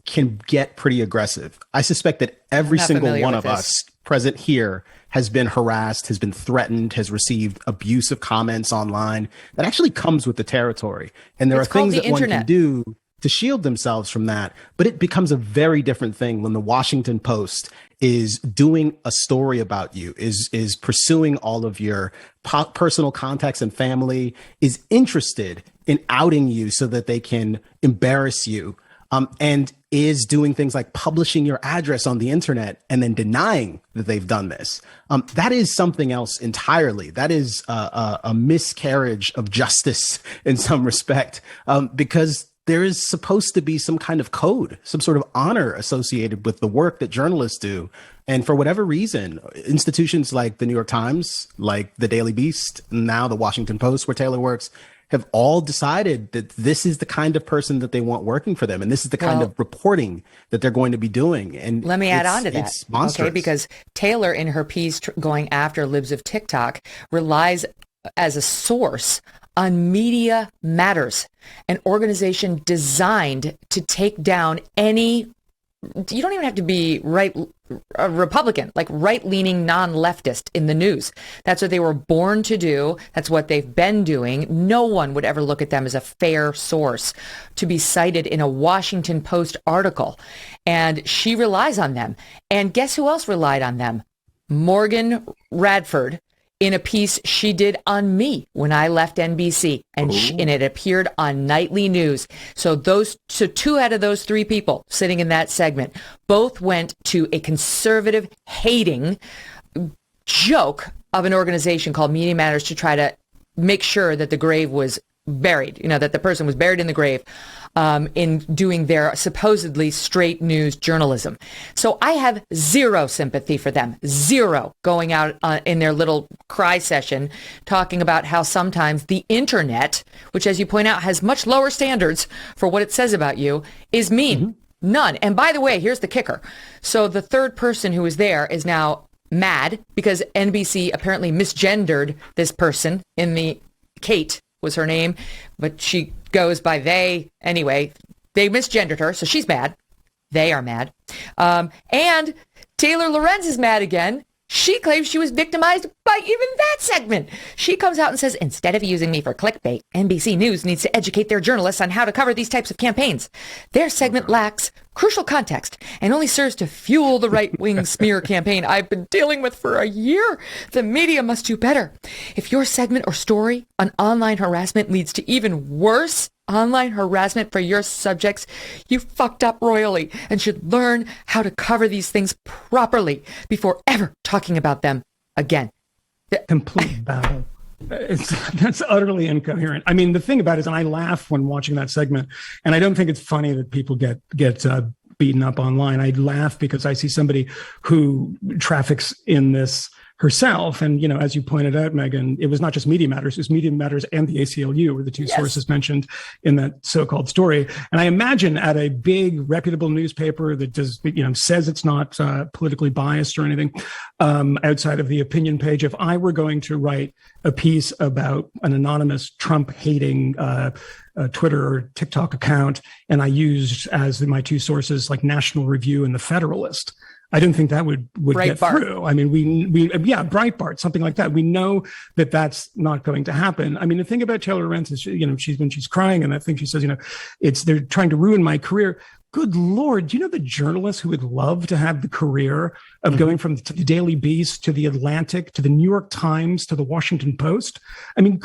can get pretty aggressive. I suspect that every single one of us present here has been harassed, has been threatened, has received abusive comments online. That actually comes with the territory. And there are things that one can do to shield themselves from that. But it becomes a very different thing when the Washington Post is doing a story about you, is pursuing all of your personal contacts and family, is interested in outing you so that they can embarrass you, and is doing things like publishing your address on the internet and then denying that they've done this. That is something else entirely. That is a miscarriage of justice in some respect, because there is supposed to be some kind of code, some sort of honor associated with the work that journalists do. And for whatever reason, institutions like the New York Times, like the Daily Beast, now the Washington Post, where Taylor works, have all decided that this is the kind of person that they want working for them. And this is the kind of reporting that they're going to be doing. And let me add on to that. It's monstrous. Okay, because Taylor, in her piece going after libs of TikTok, relies as a source on Media Matters, an organization designed to take down any, you don't even have to be a Republican, like right-leaning non-leftist in the news. That's what they were born to do. That's what they've been doing. No one would ever look at them as a fair source to be cited in a Washington Post article. And she relies on them. And guess who else relied on them? Morgan Radford, in a piece she did on me when I left NBC, and it appeared on nightly news. So two out of those three people sitting in that segment both went to a conservative hating joke of an organization called Media Matters to try to make sure that the grave was buried, that the person was buried in the grave, in doing their supposedly straight news journalism. So I have zero sympathy for them, zero, going out in their little cry session, talking about how sometimes the internet, which, as you point out, has much lower standards for what it says about you, is mean. Mm-hmm. None. And by the way, here's the kicker. So the third person who was there is now mad because NBC apparently misgendered this person in the Kate was her name, but she goes by they. Anyway, they misgendered her, so she's mad. They are mad. And Taylor Lorenz is mad again. She claims she was victimized by even that segment. She comes out and says, instead of using me for clickbait, NBC News needs to educate their journalists on how to cover these types of campaigns. Their segment lacks crucial context and only serves to fuel the right-wing smear campaign I've been dealing with for a year. The media must do better. If your segment or story on online harassment leads to even worse online harassment for your subjects, you fucked up royally and should learn how to cover these things properly before ever talking about them again. Complete battle. That's utterly incoherent. I mean, the thing about it is, and I laugh when watching that segment, and I don't think it's funny that people get beaten up online. I laugh because I see somebody who traffics in this herself. And, as you pointed out, Megyn, it was not just Media Matters, it was Media Matters and the ACLU were the two sources mentioned in that so-called story. And I imagine at a big reputable newspaper that does, says it's not politically biased or anything, outside of the opinion page, if I were going to write a piece about an anonymous Trump-hating Twitter or TikTok account, and I used as my two sources like National Review and The Federalist, I don't think that would get Breitbart. through. I mean, yeah, Breitbart, something like that. We know that that's not going to happen. I mean, the thing about Taylor Lorenz is, when she's crying and that thing, she says, they're trying to ruin my career. Good Lord, do you know the journalists who would love to have the career of going from the Daily Beast to the Atlantic to the New York Times to the Washington Post? I mean,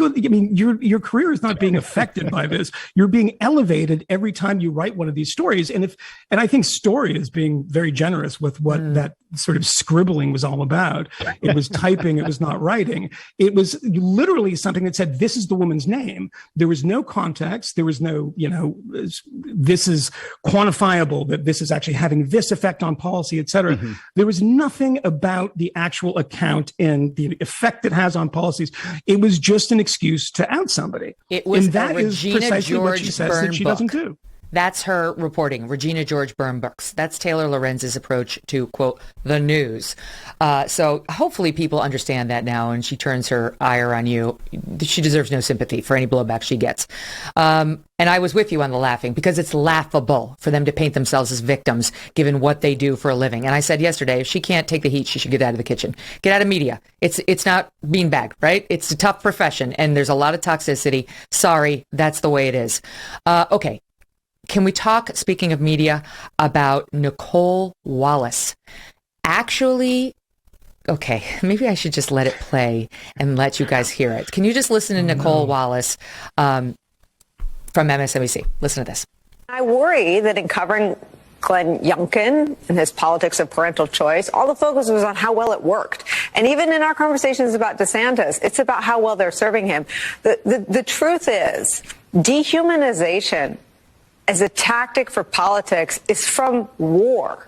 your career is not being affected by this. You're being elevated every time you write one of these stories. And I think Story is being very generous with what that sort of scribbling was all about. It was typing, it was not writing. It was literally something that said, this is the woman's name. There was no context. There was no, this is quantifiable, that this is actually having this effect on policy, et cetera. There was nothing about the actual account and the effect it has on policies. It was just an excuse to out somebody. It was, and that is Regina precisely George what she says Byrne that she book. doesn't do. That's her reporting, Regina George Byrne books. That's Taylor Lorenz's approach to, quote, the news. So hopefully people understand that now, and she turns her ire on you. She deserves no sympathy for any blowback she gets. And I was with you on the laughing, because it's laughable for them to paint themselves as victims, given what they do for a living. And I said yesterday, if she can't take the heat, she should get out of the kitchen. Get out of media. It's not beanbag, right? It's a tough profession, and there's a lot of toxicity. Sorry, that's the way it is. Okay. Can we talk, speaking of media, about Nicole Wallace? Actually, okay, maybe I should just let it play and let you guys hear it. Can you just listen to Nicole Wallace from MSNBC? Listen to this. I worry that in covering Glenn Youngkin and his politics of parental choice, all the focus was on how well it worked. And even in our conversations about DeSantis, it's about how well they're serving him. The truth is, dehumanization as a tactic for politics is from war.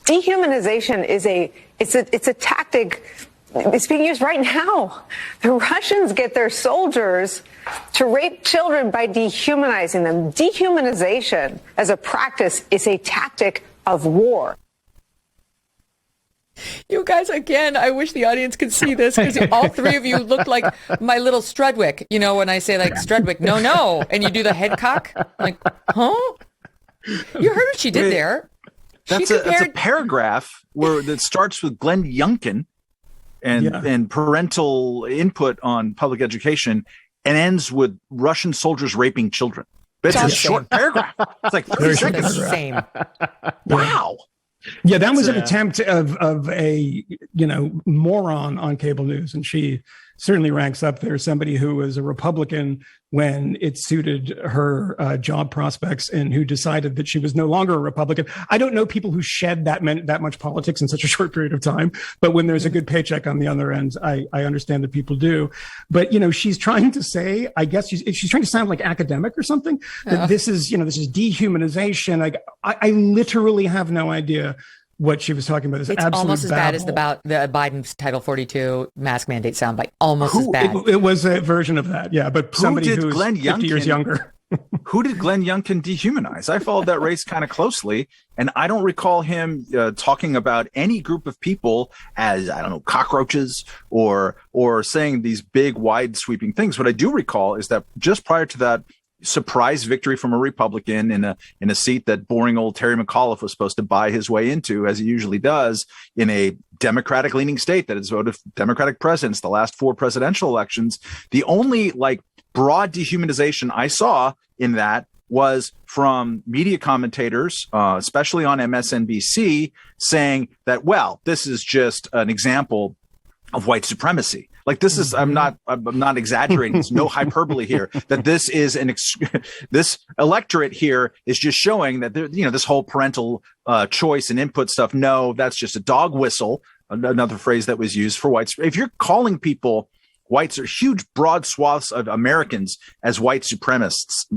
Dehumanization is a tactic. It's being used right now. The Russians get their soldiers to rape children by dehumanizing them. Dehumanization as a practice is a tactic of war. You guys, again, I wish the audience could see this, because all three of you look like my little Strudwick. When I say like Strudwick, no, and you do the head cock, like, huh? You heard what she did there. That's a paragraph that starts with Glenn Youngkin and parental input on public education, and ends with Russian soldiers raping children. But it's a short paragraph. It's like 30 seconds. Same. Wow. Yeah, that was an attempt of a moron on cable news, and she certainly ranks up there. Somebody who was a Republican when it suited her job prospects, and who decided that she was no longer a Republican. I don't know people who shed that much politics in such a short period of time, but when there's a good paycheck on the other end, I understand that people do. But she's trying to say, I guess she's trying to sound like academic or something. That this is dehumanization. Like I literally have no idea what she was talking about. It's almost as bad as the Biden's Title 42 mask mandate soundbite. Almost as bad. It was a version of that, yeah. But somebody who's 50 years younger. Who did Glenn Youngkin dehumanize? I followed that race kind of closely, and I don't recall him talking about any group of people as, I don't know, cockroaches or saying these big, wide sweeping things. What I do recall is that just prior to that surprise victory from a Republican in a seat that boring old Terry McAuliffe was supposed to buy his way into, as he usually does, in a Democratic leaning state that has voted Democratic presidents the last 4 presidential elections. The only broad dehumanization I saw in that was from media commentators, especially on MSNBC, saying that, well, this is just an example of white supremacy. Like, this is, I'm not exaggerating. There's no hyperbole here. That this is this electorate here is just showing that this whole parental choice and input stuff. No, that's just a dog whistle. Another phrase that was used for whites. If you're calling people whites, or huge broad swaths of Americans, as white supremacists,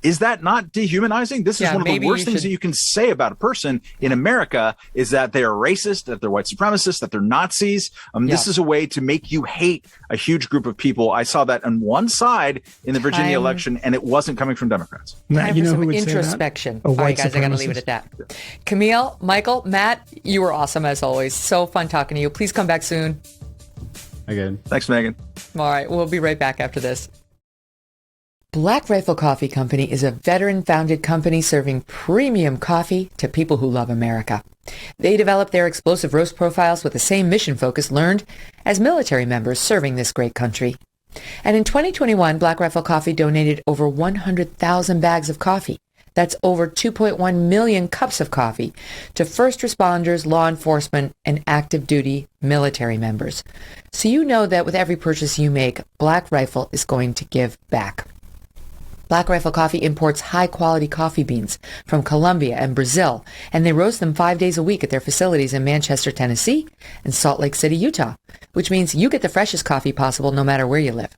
is that not dehumanizing? This is one of the worst things that you can say about a person in America, is that they are racist, that they're white supremacists, that they're Nazis. This is a way to make you hate a huge group of people. I saw that on one side in the Virginia election, and it wasn't coming from Democrats. Matt, you know who would introspection. Say that? All right, guys, I got to leave it at that. Camille, Michael, Matt, you were awesome as always. So fun talking to you. Please come back soon. Again. Thanks, Megyn. All right, we'll be right back after this. Black Rifle Coffee Company is a veteran-founded company serving premium coffee to people who love America. They develop their explosive roast profiles with the same mission focus learned as military members serving this great country. And in 2021, Black Rifle Coffee donated over 100,000 bags of coffee. That's over 2.1 million cups of coffee to first responders, law enforcement, and active duty military members. So you know that with every purchase you make, Black Rifle is going to give back. Black Rifle Coffee imports high-quality coffee beans from Colombia and Brazil, and they roast them 5 days a week at their facilities in Manchester, Tennessee, and Salt Lake City, Utah, which means you get the freshest coffee possible no matter where you live.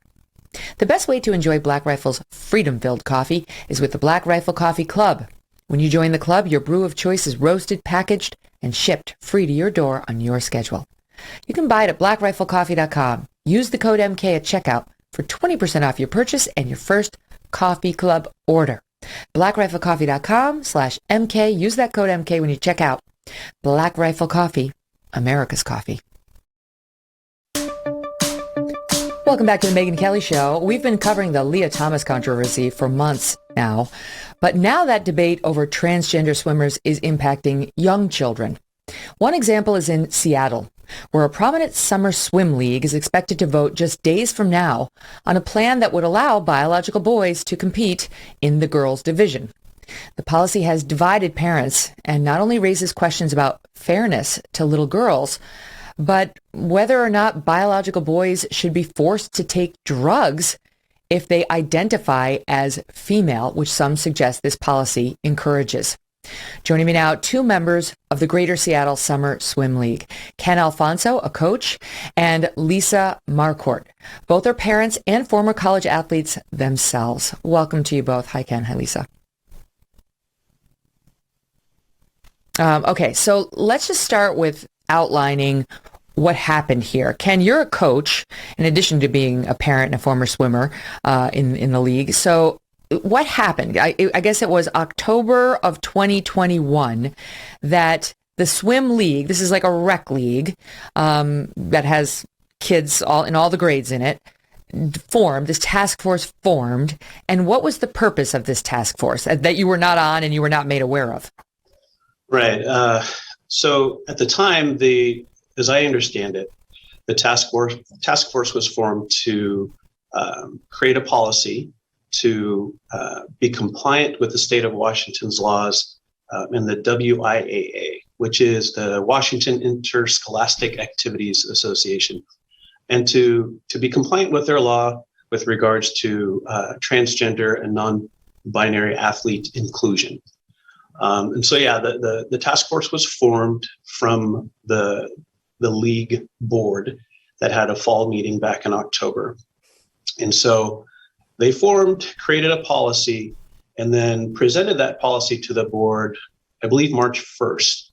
The best way to enjoy Black Rifle's freedom-filled coffee is with the Black Rifle Coffee Club. When you join the club, your brew of choice is roasted, packaged, and shipped free to your door on your schedule. You can buy it at blackriflecoffee.com. Use the code MK at checkout for 20% off your purchase and your first coffee club order. blackriflecoffee.com/MK. Use that code MK when you check out. Black Rifle Coffee, America's coffee. Welcome back to the Megyn Kelly Show. We've been covering the Leah Thomas controversy for months now, but now that debate over transgender swimmers is impacting young children. One example is in Seattle, where a prominent summer swim league is expected to vote just days from now on a plan that would allow biological boys to compete in the girls' division. The policy has divided parents and not only raises questions about fairness to little girls, but whether or not biological boys should be forced to take drugs if they identify as female, which some suggest this policy encourages. Joining me now, two members of the Greater Seattle Summer Swim League, Ken Alfonso, a coach, and Lisa Marcourt. Both are parents and former college athletes themselves. Welcome to you both. Hi, Ken. Hi, Lisa. Okay, so let's just start with outlining what happened here. Ken, you're a coach, in addition to being a parent and a former swimmer in the league. So what happened? I guess it was October of 2021 that the swim league, this is like a rec league that has kids in all the grades in it, formed, this task force formed. And what was the purpose of this task force that you were not on and you were not made aware of? Right. So at the time, as I understand it, the task force was formed to create a policy to be compliant with the state of Washington's laws in the WIAA, which is the Washington Interscholastic Activities Association, and to be compliant with their law with regards to transgender and non-binary athlete inclusion. And so, yeah, the task force was formed from the league board that had a fall meeting back in October. And so they created a policy, and then presented that policy to the board, I believe March 1st.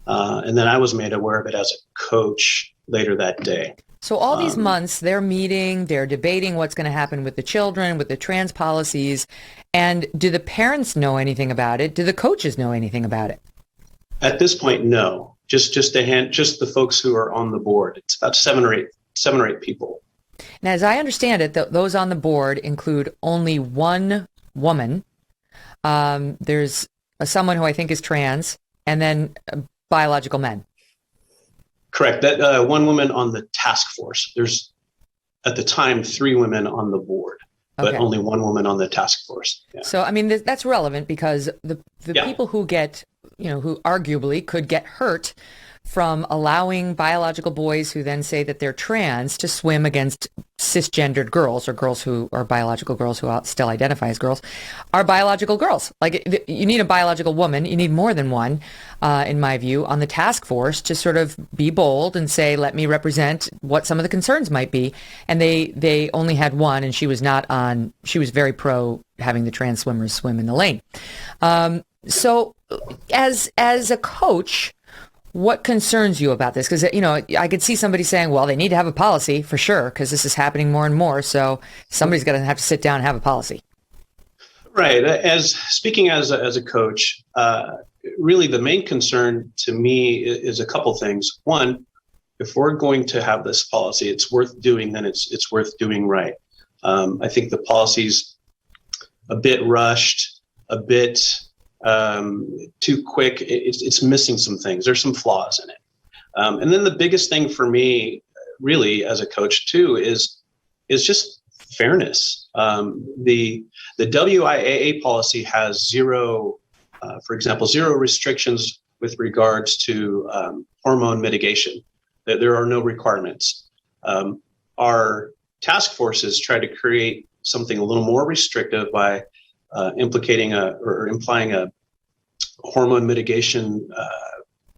And then I was made aware of it as a coach later that day. So all these months, they're meeting, they're debating what's going to happen with the children, with the trans policies. And do the parents know anything about it? Do the coaches know anything about it? At this point, no. Just the folks who are on the board. It's about seven or eight people. And as I understand it, those on the board include only one woman. There's someone who I think is trans, and then biological men. Correct. That one woman on the task force. There's, at the time, 3 women on the board, but Okay. only one woman on the task force. Yeah. So, I mean, that's relevant because the people who get, who arguably could get hurt from allowing biological boys who then say that they're trans to swim against cisgendered girls, or girls who are biological girls who still identify as girls, are biological girls. Like, you need a biological woman, you need more than one, in my view, on the task force to sort of be bold and say, let me represent what some of the concerns might be. And they only had one, and she was very pro having the trans swimmers swim in the lane. So as a coach, what concerns you about this? Because, I could see somebody saying, well, they need to have a policy for sure, because this is happening more and more. So somebody's going to have to sit down and have a policy. Right. Speaking as a coach, really the main concern to me is a couple things. One, if we're going to have this policy, it's worth doing, then it's worth doing right. I think the policies a bit rushed, a bit too quick. It's missing some things. There's some flaws in it. And then the biggest thing for me, really, as a coach too, is just fairness. The WIAA policy has zero restrictions with regards to hormone mitigation. There are no requirements. Our task forces try to create something a little more restrictive by implying a hormone mitigation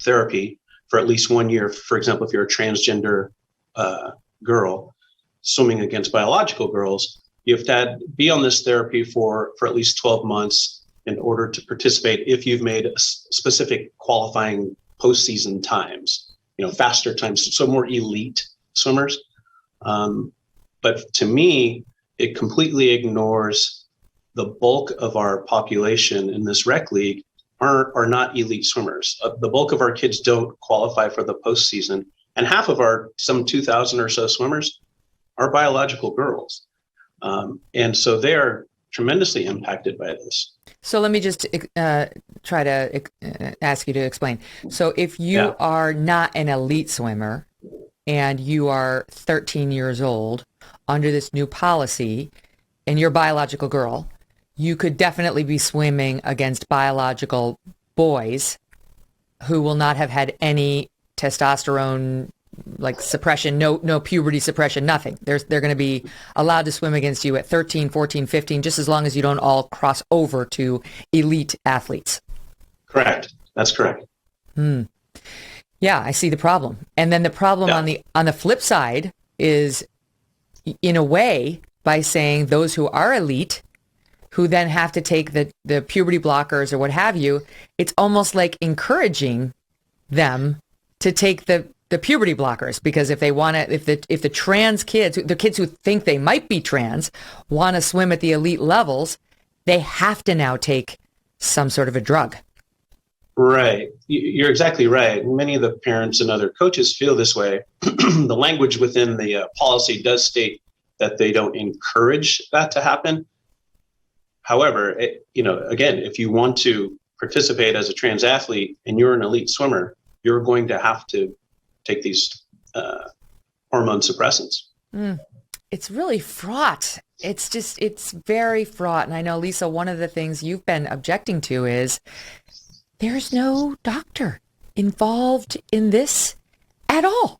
therapy for at least 1 year. For example, if you're a transgender girl swimming against biological girls, you have to be on this therapy for at least 12 months in order to participate if you've made a specific qualifying postseason times, faster times, so more elite swimmers. But to me, it completely ignores the bulk of our population in this rec league are not elite swimmers. The bulk of our kids don't qualify for the postseason, and half of our some 2,000 or so swimmers are biological girls, and so they are tremendously impacted by this. So let me just try to ask you to explain. So if you are not an elite swimmer and you are 13 years old under this new policy and you're a biological girl, you could definitely be swimming against biological boys who will not have had any testosterone suppression, no puberty suppression, nothing. They're going to be allowed to swim against you at 13, 14, 15, just as long as you don't all cross over to elite athletes. Correct. That's correct. Yeah, I see the problem. And then the problem on the flip side is, in a way, by saying those who are elite, who then have to take the puberty blockers or what have you, it's almost like encouraging them to take the puberty blockers, because if they want to, if the trans kids, the kids who think they might be trans, want to swim at the elite levels, they have to now take some sort of a drug. Right. You're exactly right. Many of the parents and other coaches feel this way. The language within the policy does state that they don't encourage that to happen. However, again, if you want to participate as a trans athlete and you're an elite swimmer, you're going to have to take these hormone suppressants. It's really fraught. It's very fraught. And I know, Lisa, one of the things you've been objecting to is there's no doctor involved in this at all.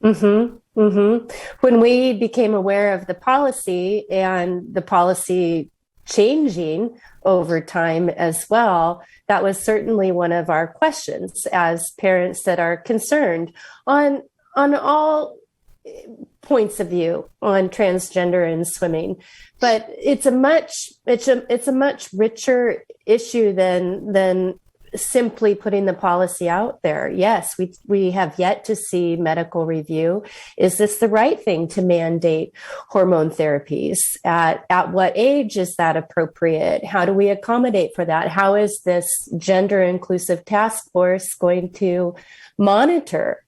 When we became aware of the policy and the policy changing over time as well, that was certainly one of our questions as parents that are concerned on all points of view on transgender and swimming. But it's a much richer issue than simply putting the policy out there. Yes, we have yet to see medical review. Is this the right thing to mandate hormone therapies? At what age is that appropriate? How do we accommodate for that? How is this gender inclusive task force going to monitor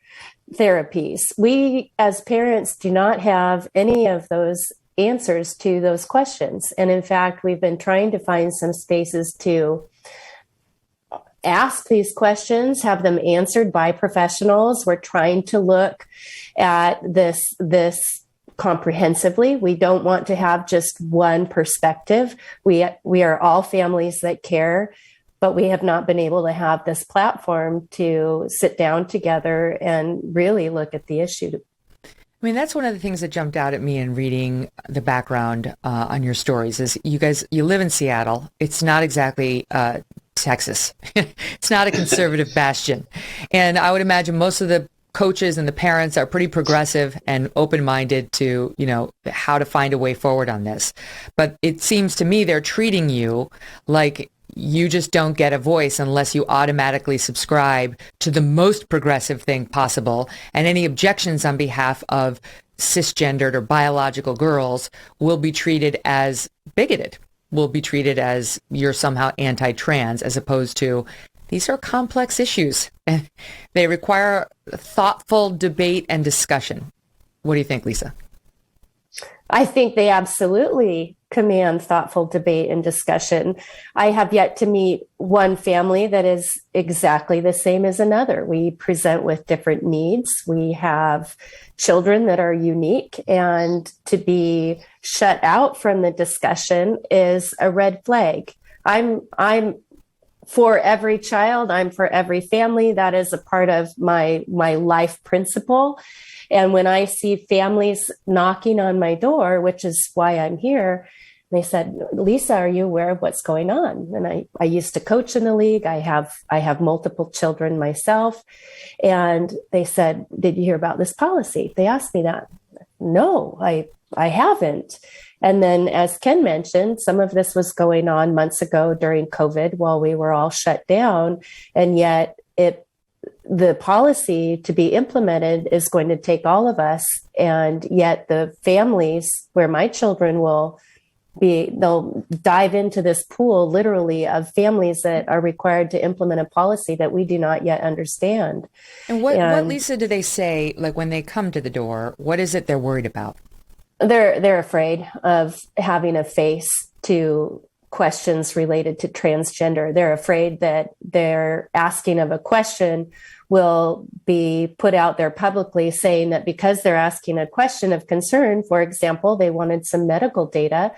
therapies? We as parents do not have any of those answers to those questions. And in fact, we've been trying to find some spaces to ask these questions, have them answered by professionals. We're trying to look at this comprehensively. We don't want to have just one perspective. We are all families that care, but we have not been able to have this platform to sit down together and really look at the issue. I mean, that's one of the things that jumped out at me in reading the background on your stories is you live in Seattle. It's not exactly Texas. It's not a conservative bastion. And I would imagine most of the coaches and the parents are pretty progressive and open-minded to, how to find a way forward on this. But it seems to me they're treating you like you just don't get a voice unless you automatically subscribe to the most progressive thing possible. And any objections on behalf of cisgendered or biological girls will be treated as bigoted, will be treated as you're somehow anti-trans, as opposed to these are complex issues. They require thoughtful debate and discussion. What do you think, Lisa? I think they absolutely command thoughtful debate and discussion. I have yet to meet one family that is exactly the same as another. We present with different needs. We have children that are unique, and to be shut out from the discussion is a red flag. I'm for every child. I'm for every family. That is a part of my life principle. And when I see families knocking on my door, which is why I'm here, they said, Lisa, are you aware of what's going on? And I used to coach in the league. I have multiple children myself. And they said, did you hear about this policy? They asked me that. No, I haven't. And then, as Ken mentioned, some of this was going on months ago during COVID while we were all shut down. And yet the policy to be implemented is going to take all of us. And yet the families where my children they'll dive into this pool literally of families that are required to implement a policy that we do not yet understand. And what Lisa, do they say, like when they come to the door, what is it they're worried about? They're afraid of having a face to questions related to transgender. They're afraid that their asking of a question will be put out there publicly, saying that because they're asking a question of concern, for example, they wanted some medical data,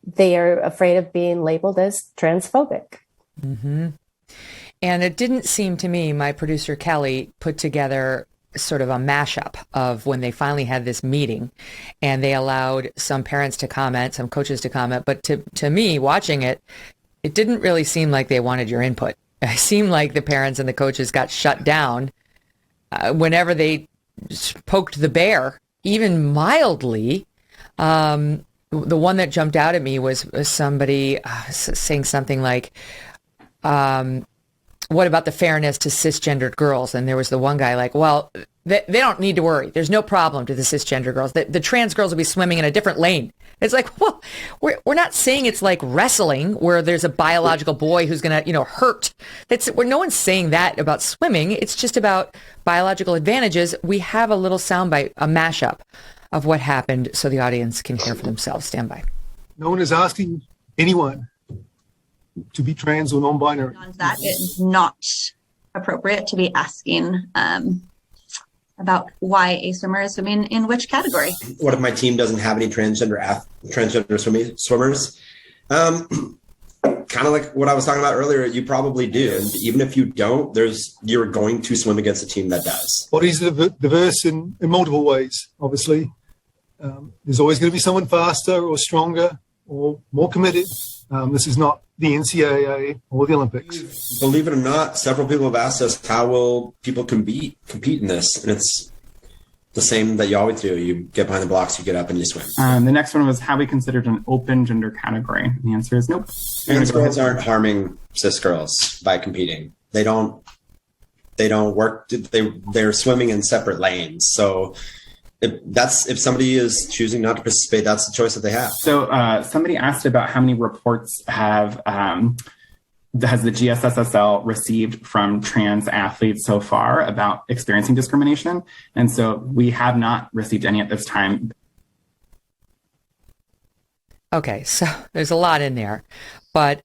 they are afraid of being labeled as transphobic. Mm-hmm. And it didn't seem to me, my producer Kelly put together sort of a mashup of when they finally had this meeting and they allowed some parents to comment, some coaches to comment. But to me, watching it, it didn't really seem like they wanted your input. It seemed like the parents and the coaches got shut down whenever they poked the bear, even mildly. The one that jumped out at me was somebody saying something like, what about the fairness to cisgendered girls? And there was the one guy like, well, they don't need to worry. There's no problem to the cisgender girls. The trans girls will be swimming in a different lane. It's like, well, we're not saying it's like wrestling where there's a biological boy who's going to, hurt. No one's saying that about swimming. It's just about biological advantages. We have a little soundbite, a mashup of what happened so the audience can hear for themselves. Stand by. No one is asking anyone to be trans or non-binary. That it's not appropriate to be asking about why a swimmer is swimming in which category. What if my team doesn't have any transgender swimmers? Kind of like what I was talking about earlier, you probably do. And even if you don't, you're going to swim against a team that does. Bodies are diverse in multiple ways, obviously. There's always going to be someone faster or stronger or more committed. This is not the NCAA or the Olympics. Believe it or not, several people have asked us, how will people compete in this? And it's the same that you always do. You get behind the blocks, you get up, and you swim. The next one was, how we considered an open gender category. And the answer is nope. Trans girls aren't harming cis girls by competing. They don't work. They're swimming in separate lanes. So if somebody is choosing not to participate, that's the choice that they have. So somebody asked about how many reports has the GSSSL received from trans athletes so far about experiencing discrimination. And so we have not received any at this time. Okay, so there's a lot in there, but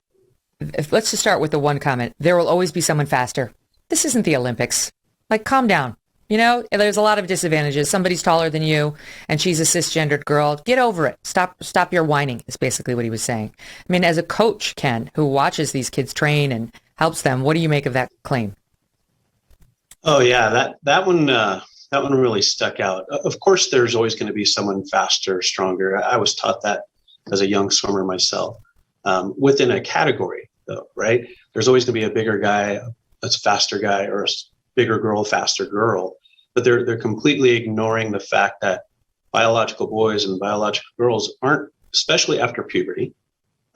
let's just start with the one comment. There will always be someone faster. This isn't the Olympics. Like, calm down. There's a lot of disadvantages. Somebody's taller than you and she's a cisgendered girl. Get over it. Stop your whining is basically what he was saying. I mean, as a coach, Ken, who watches these kids train and helps them, what do you make of that claim? Oh yeah, that one really stuck out. Of course, there's always going to be someone faster, stronger. I was taught that as a young swimmer myself. Within a category, though, right? There's always going to be a bigger guy, a faster guy, or a bigger girl, faster girl. But they're completely ignoring the fact that biological boys and biological girls aren't, especially after puberty,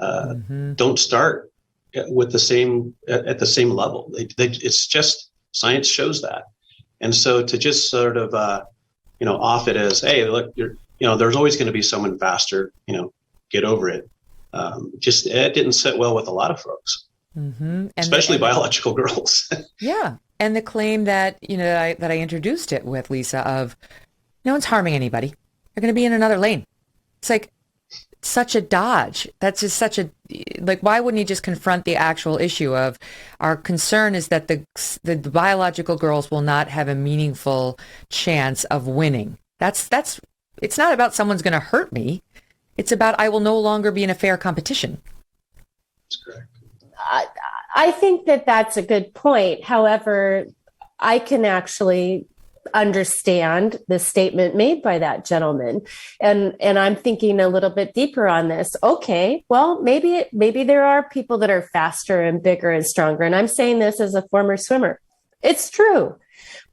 don't start with the same at the same level. It's just science shows that, and so to just sort of off it as, hey, look, there's always going to be someone faster. Get over it. It didn't sit well with a lot of folks, especially biological girls. Yeah. And the claim that, that I introduced it with, Lisa, of no one's harming anybody. They're going to be in another lane. It's like such a dodge. That's just such a, like, why wouldn't you just confront the actual issue of our concern is that the biological girls will not have a meaningful chance of winning. That's, it's not about someone's going to hurt me. It's about I will no longer be in a fair competition. That's correct. I think that that's a good point. However, I can actually understand the statement made by that gentleman, and I'm thinking a little bit deeper on this. Okay, well, maybe there are people that are faster and bigger and stronger, and I'm saying this as a former swimmer. It's true,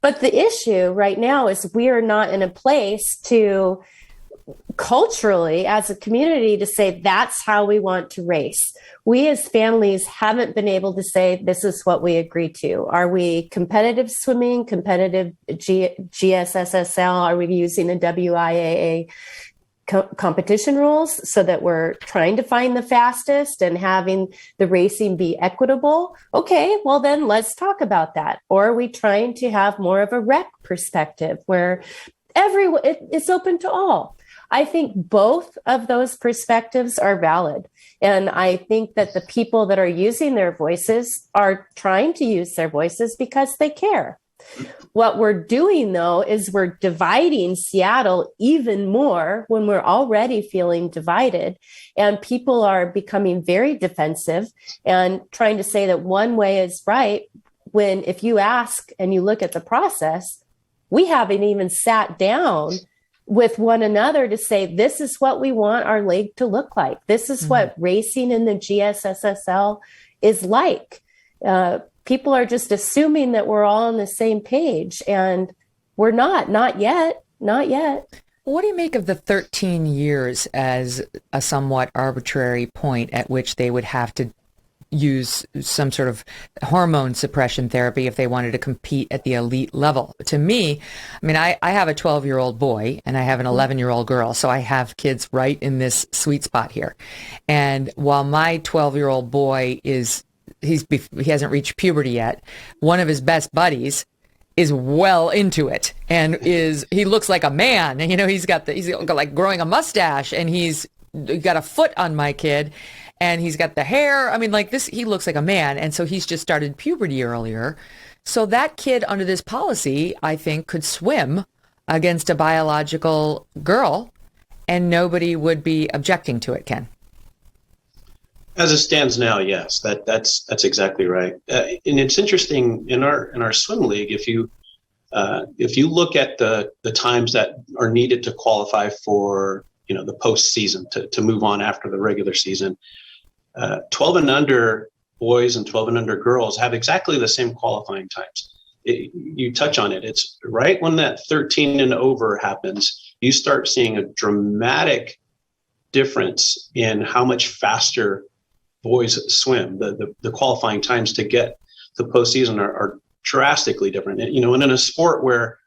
but the issue right now is we are not in a place to culturally as a community to say that's how we want to race. We as families haven't been able to say this is what we agree to. Are we competitive swimming, competitive GSSSL? Are we using the WIAA competition rules so that we're trying to find the fastest and having the racing be equitable? Okay, well then let's talk about that. Or are we trying to have more of a rec perspective where it's open to all? I think both of those perspectives are valid. And I think that the people that are using their voices are trying to use their voices because they care. What we're doing, though, is we're dividing Seattle even more when we're already feeling divided. And people are becoming very defensive and trying to say that one way is right, when if you ask and you look at the process, we haven't even sat down with one another to say, this is what we want our league to look like. This is what racing in the GSSSL is like. People are just assuming that we're all on the same page, and we're not yet. What do you make of the 13 years as a somewhat arbitrary point at which they would have to use some sort of hormone suppression therapy if they wanted to compete at the elite level? To me, I mean, I have a 12-year-old boy and I have an 11-year-old girl, so I have kids right in this sweet spot here. And while my 12-year-old boy he hasn't reached puberty yet, one of his best buddies is well into it and he looks like a man. And, he's got like growing a mustache, and he's got a foot on my kid. And he's got the hair. I mean, like this, he looks like a man. And so he's just started puberty earlier. So that kid under this policy, I think, could swim against a biological girl and nobody would be objecting to it, Ken. As it stands now, yes, that's exactly right. And it's interesting in our swim league, if you look at the times that are needed to qualify for the postseason to move on after the regular season, 12 and under boys and 12 and under girls have exactly the same qualifying times. You touch on it. It's right when that 13 and over happens, you start seeing a dramatic difference in how much faster boys swim. The qualifying times to get to postseason are drastically different. And in a sport where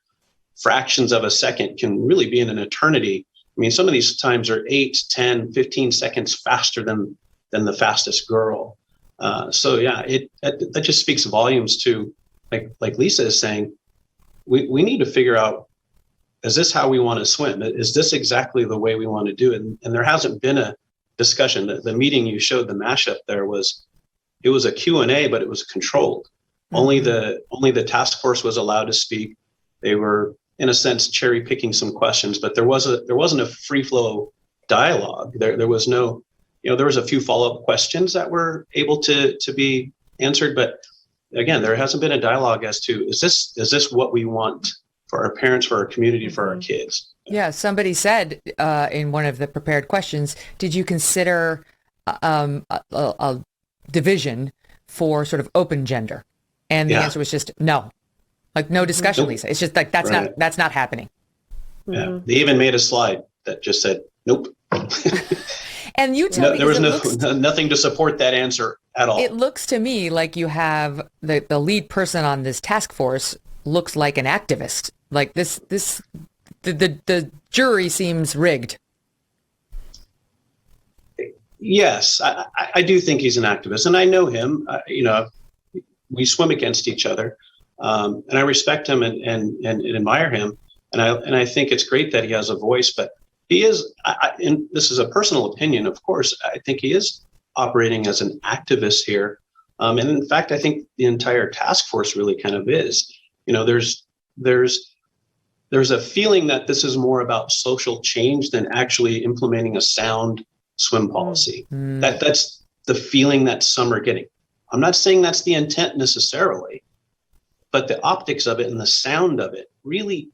fractions of a second can really be in an eternity, I mean, some of these times are 8, 10, 15 seconds faster than the fastest girl. So yeah, that just speaks volumes to, like Lisa is saying, we need to figure out, is this how we want to swim? Is this exactly the way we want to do it? And there hasn't been a discussion. The meeting you showed, the mashup there, it was a Q&A, but it was controlled. Mm-hmm. Only the task force was allowed to speak. They were, in a sense, cherry picking some questions, but there wasn't a free flow dialogue. There was no, there was a few follow-up questions that were able to be answered, but again, there hasn't been a dialogue as to, is this what we want for our parents, for our community, for our kids? Yeah, somebody said in one of the prepared questions, did you consider a division for sort of open gender? And the answer was just no. Like no discussion, Lisa. It's just like that's not happening. Yeah, they even made a slide that just said nope. And you tell me there was nothing to support that answer at all. It looks to me like you have the lead person on this task force looks like an activist. Like the jury seems rigged. Yes, I do think he's an activist, and I know him. We swim against each other. And I respect him and admire him. And I think it's great that he has a voice, but he is, and this is a personal opinion, of course, I think he is operating as an activist here. And in fact, I think the entire task force really kind of is. There's a feeling that this is more about social change than actually implementing a sound swim policy. That's the feeling that some are getting. I'm not saying that's the intent necessarily, but the optics of it and the sound of it, really,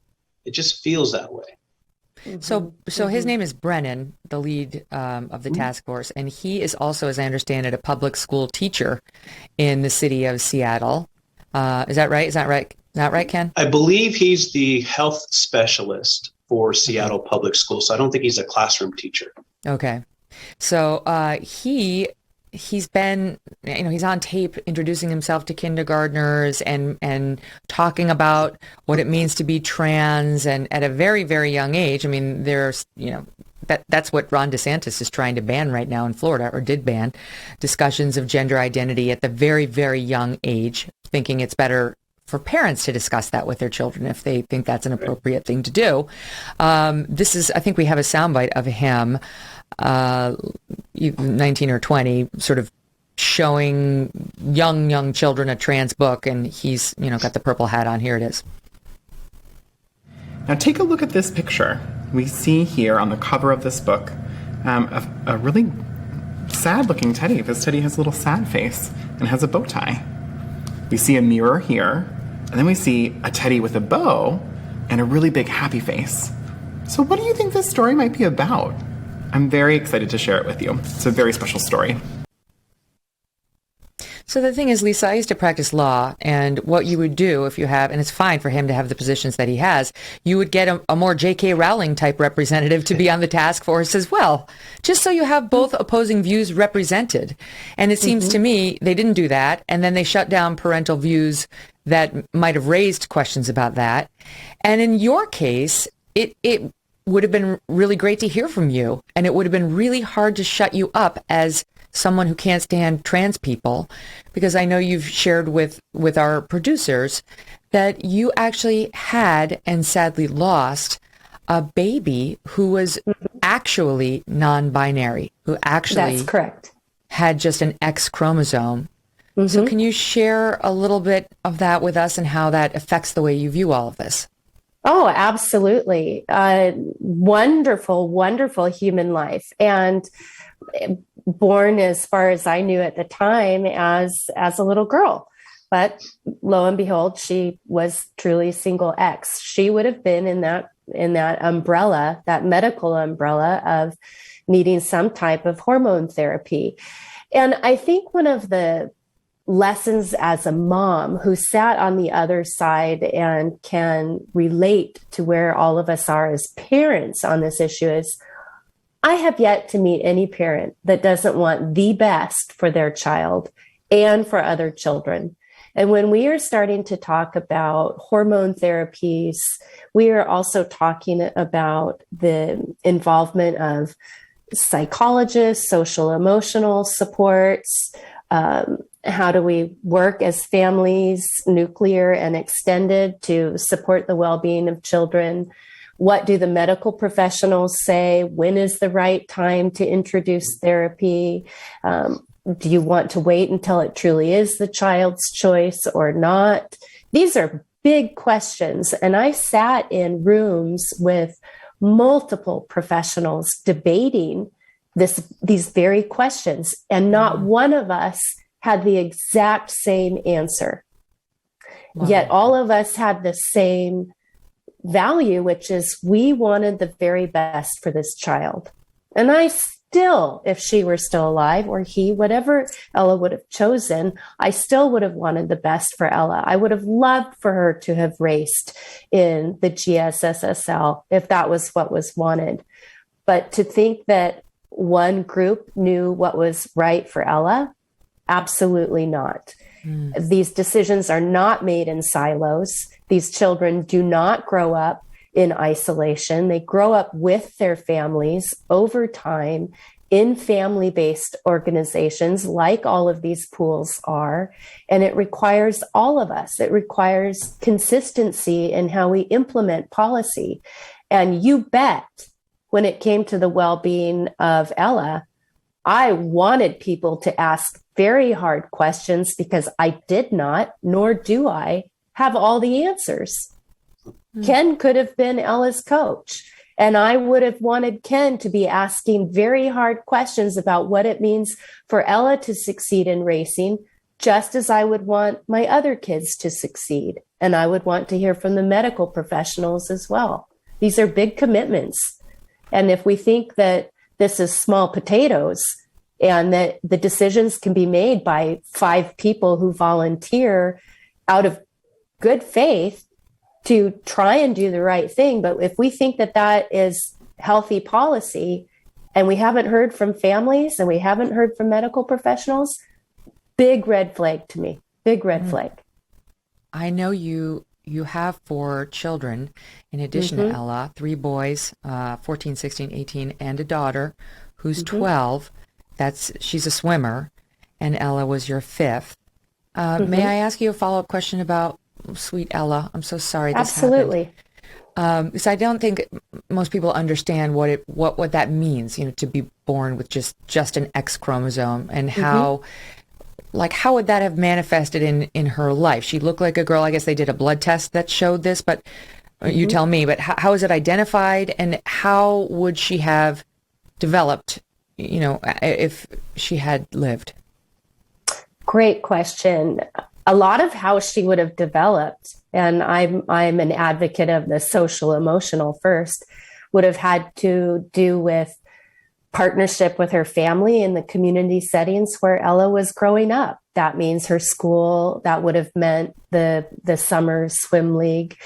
it just feels that way. So his name is Brennan, the lead of the task force, and he is also, as I understand it, a public school teacher in the city of Seattle. Is that right? Is that right, Ken? I believe he's the health specialist for Seattle Public Schools. So I don't think he's a classroom teacher. Okay. So he's been, he's on tape introducing himself to kindergartners and talking about what it means to be trans, and at a very, very young age. I mean, there's, that's what Ron DeSantis is trying to ban right now in Florida, or did ban, discussions of gender identity at the very, very young age, thinking it's better for parents to discuss that with their children if they think that's an appropriate thing to do. I think we have a soundbite of him, 19 or 20, sort of showing young children a trans book, and he's, got the purple hat on. Here it is. Now take a look at this picture. We see here on the cover of this book a really sad-looking teddy. This teddy has a little sad face and has a bow tie. We see a mirror here, and then we see a teddy with a bow and a really big happy face. So what do you think this story might be about? I'm very excited to share it with you. It's a very special story. So the thing is, Lisa, I used to practice law, and what you would do if you have, and it's fine for him to have the positions that he has, you would get a more J.K. Rowling type representative to be on the task force as well, just so you have both opposing views represented. And it seems to me they didn't do that, and then they shut down parental views that might have raised questions about that. And in your case, it would have been really great to hear from you, and it would have been really hard to shut you up as someone who can't stand trans people, because I know you've shared with our producers that you actually had, and sadly lost, a baby who was actually non-binary, who actually That's correct. had just an X chromosome. So can you share a little bit of that with us and how that affects the way you view all of this? Oh, absolutely. Wonderful, wonderful human life. And born, as far as I knew at the time, as a little girl. But lo and behold, she was truly single X. She would have been in that umbrella, that medical umbrella of needing some type of hormone therapy. And I think one of the lessons as a mom who sat on the other side and can relate to where all of us are as parents on this issue is, I have yet to meet any parent that doesn't want the best for their child and for other children. And when we are starting to talk about hormone therapies, we are also talking about the involvement of psychologists, social emotional supports. How do we work as families, nuclear and extended, to support the well-being of children? What do the medical professionals say? When is the right time to introduce therapy? Do you want to wait until it truly is the child's choice or not? These are big questions. And I sat in rooms with multiple professionals debating these very questions, and not one of us had the exact same answer. Wow. Yet all of us had the same value, which is we wanted the very best for this child. And I still, if she were still alive, or he, whatever Ella would have chosen, I still would have wanted the best for Ella. I would have loved for her to have raced in the GSSSL if that was what was wanted. But to think that one group knew what was right for Ella, absolutely not. These decisions are not made in silos. These children do not grow up in isolation. They grow up with their families over time in family-based organizations, like all of these pools are. And it requires all of us. It requires consistency in how we implement policy. And you bet when it came to the well-being of Ella, I wanted people to ask very hard questions because I did not, nor do I, have all the answers. Ken could have been Ella's coach, and I would have wanted Ken to be asking very hard questions about what it means for Ella to succeed in racing, just as I would want my other kids to succeed. And I would want to hear from the medical professionals as well. These are big commitments. And if we think that this is small potatoes and that the decisions can be made by 5 people who volunteer out of good faith to try and do the right thing. But if we think that that is healthy policy and we haven't heard from families and we haven't heard from medical professionals, big red flag to me, big red flag. I know you have 4 children in addition to Ella, 3 boys, 14, 16, 18, and a daughter who's 12. She's a swimmer, and Ella was your 5th. May I ask you a follow-up question about sweet Ella? I'm so sorry this Absolutely. happened. Because I don't think most people understand what that means, to be born with just an X chromosome, and how would that have manifested in her life? She looked like a girl. I guess they did a blood test that showed this, but you tell me. But how is it identified, and how would she have developed, if she had lived? Great question. A lot of how she would have developed, and I'm an advocate of the social emotional first, would have had to do with partnership with her family in the community settings where Ella was growing up. That means her school. That would have meant the summer swim league,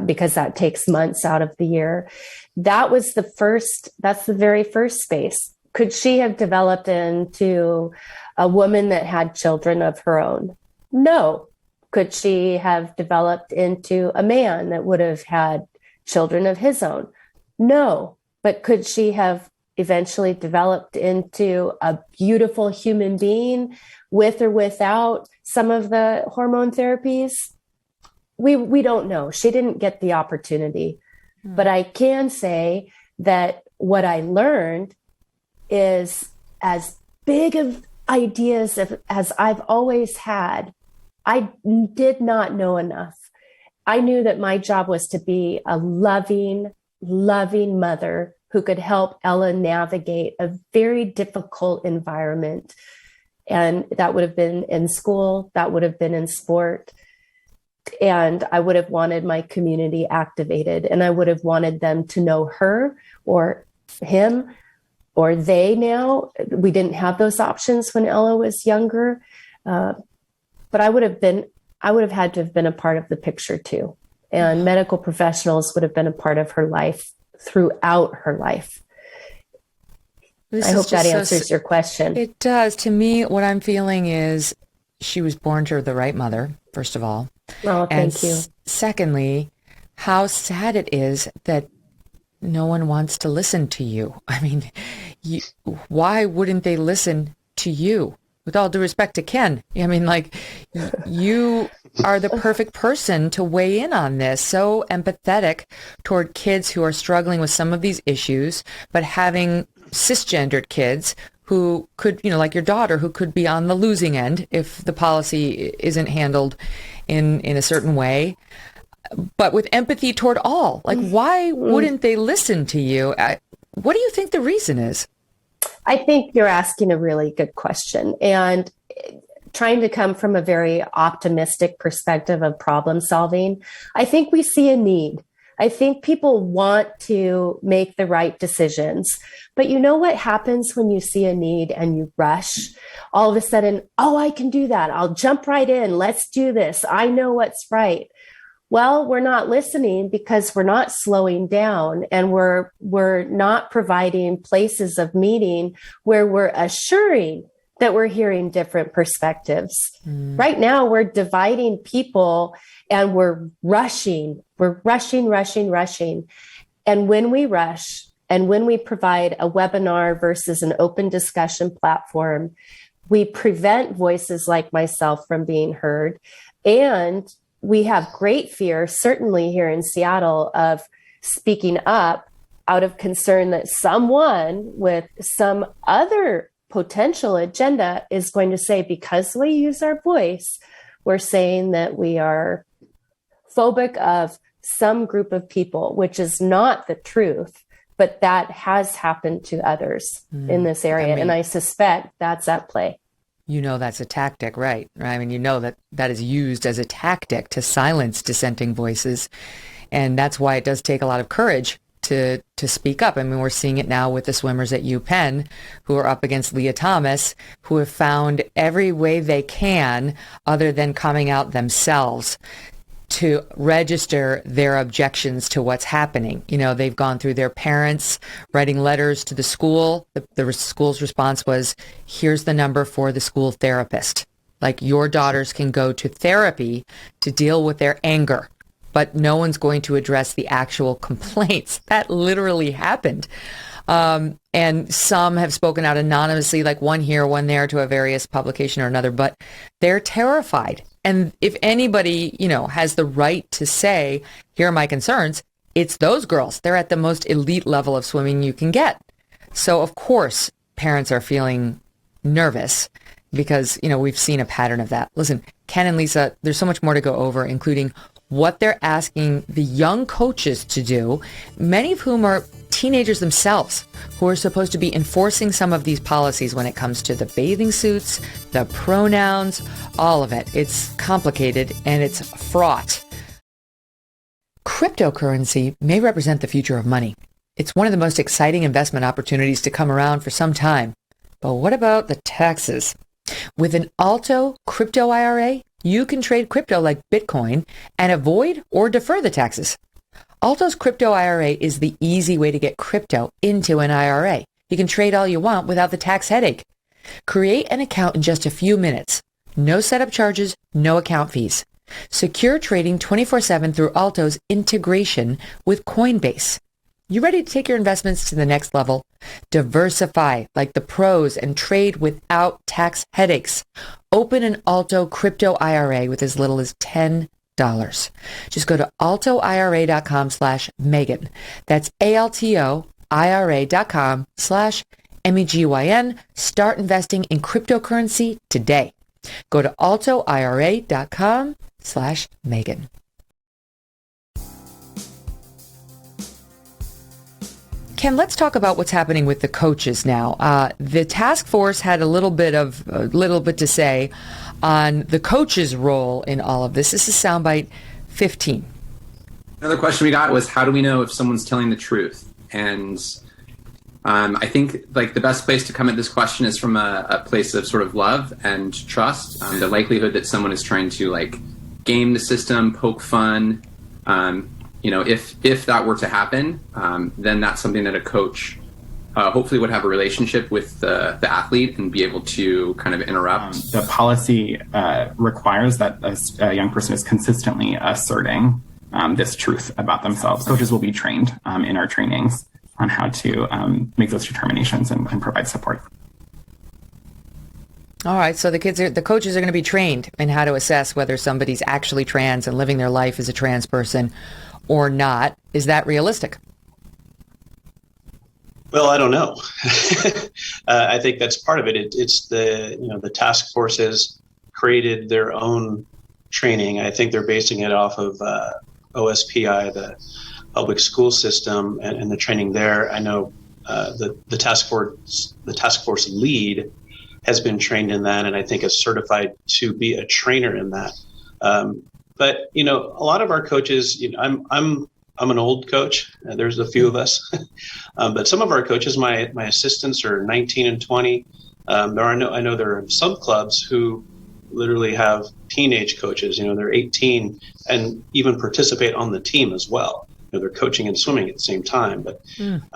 because that takes months out of the year. That's the very first space. Could she have developed into a woman that had children of her own? No. Could she have developed into a man that would have had children of his own? No. But could she have eventually developed into a beautiful human being with or without some of the hormone therapies? We don't know. She didn't get the opportunity. But I can say that what I learned is as big of ideas as I've always had. I did not know enough. I knew that my job was to be a loving mother who could help Ella navigate a very difficult environment. And that would have been in school, that would have been in sport. And I would have wanted my community activated, and I would have wanted them to know her or him or they now. We didn't have those options when Ella was younger. But I would have had to have been a part of the picture too. And medical professionals would have been a part of her life throughout her life. I hope that answers your question. It does. To me, what I'm feeling is she was born to the right mother, first of all. Oh, thank you. Secondly, how sad it is that no one wants to listen to you. I mean, why wouldn't they listen to you? With all due respect to Ken, I mean, you are the perfect person to weigh in on this. So empathetic toward kids who are struggling with some of these issues, but having cisgendered kids who could, like your daughter, who could be on the losing end if the policy isn't handled in a certain way, but with empathy toward all. Why wouldn't they listen to you? What do you think the reason is? I think you're asking a really good question, and trying to come from a very optimistic perspective of problem solving. I think we see a need. I think people want to make the right decisions, but you know what happens when you see a need and you rush? All of a sudden, oh, I can do that. I'll jump right in. Let's do this. I know what's right. Well, we're not listening because we're not slowing down, and we're not providing places of meeting where we're assuring that we're hearing different perspectives. Right now, we're dividing people, and we're rushing. We're rushing. And when we rush, and when we provide a webinar versus an open discussion platform, we prevent voices like myself from being heard. And we have great fear, certainly here in Seattle, of speaking up. out of concern that someone with some other potential agenda is going to say, because we use our voice, we're saying that we are phobic of some group of people, which is not the truth, but that has happened to others in this area. And I suspect that's at play. That's a tactic, right? I mean, that is used as a tactic to silence dissenting voices. And that's why it does take a lot of courage to speak up. I mean, we're seeing it now with the swimmers at UPenn who are up against Leah Thomas, who have found every way they can, other than coming out themselves, to register their objections to what's happening. They've gone through their parents, writing letters to the school. The school's response was, here's the number for the school therapist. Like, your daughters can go to therapy to deal with their anger, but no one's going to address the actual complaints. That literally happened. And some have spoken out anonymously, like one here, one there, to a various publication or another, but they're terrified. And if anybody, has the right to say, here are my concerns, it's those girls. They're at the most elite level of swimming you can get. So, of course, parents are feeling nervous because, we've seen a pattern of that. Listen, Ken and Lisa, there's so much more to go over, including what they're asking the young coaches to do, many of whom are teenagers themselves, who are supposed to be enforcing some of these policies when it comes to the bathing suits, the pronouns, all of it. It's complicated and it's fraught. Cryptocurrency may represent the future of money. It's one of the most exciting investment opportunities to come around for some time. But what about the taxes? With an Alto crypto IRA, you can trade crypto like Bitcoin and avoid or defer the taxes. Alto's crypto IRA is the easy way to get crypto into an IRA. You can trade all you want without the tax headache. Create an account in just a few minutes. No setup charges, no account fees. Secure trading 24/7 through Alto's integration with Coinbase. You ready to take your investments to the next level? Diversify like the pros and trade without tax headaches. Open an Alto crypto IRA with as little as $10. Just go to altoira.com/Megyn. That's ALTOIRA.com/MEGYN. Start investing in cryptocurrency today. Go to altoira.com/Megyn. Ken, let's talk about what's happening with the coaches now. The task force had a little bit to say on the coach's role in all of this. This is soundbite 15. Another question we got was, how do we know if someone's telling the truth? And I think the best place to come at this question is from a place of sort of love and trust. The likelihood that someone is trying to game the system, poke fun, if that were to happen, then that's something that a coach hopefully would have a relationship with the athlete and be able to kind of interrupt. The policy requires that a young person is consistently asserting this truth about themselves. Coaches will be trained in our trainings on how to make those determinations and provide support. All right, so the coaches are going to be trained in how to assess whether somebody's actually trans and living their life as a trans person or not. Is that realistic? Well, I don't know. I think that's part of it. It's the task force has created their own training. I think they're basing it off of OSPI, the public school system, and the training there. I know the task force lead has been trained in that, and I think is certified to be a trainer in that. But a lot of our coaches, I'm an old coach. There's a few of us, but some of our coaches, my assistants, are 19 and 20. I know there are some clubs who literally have teenage coaches. They're 18 and even participate on the team as well. They're coaching and swimming at the same time. But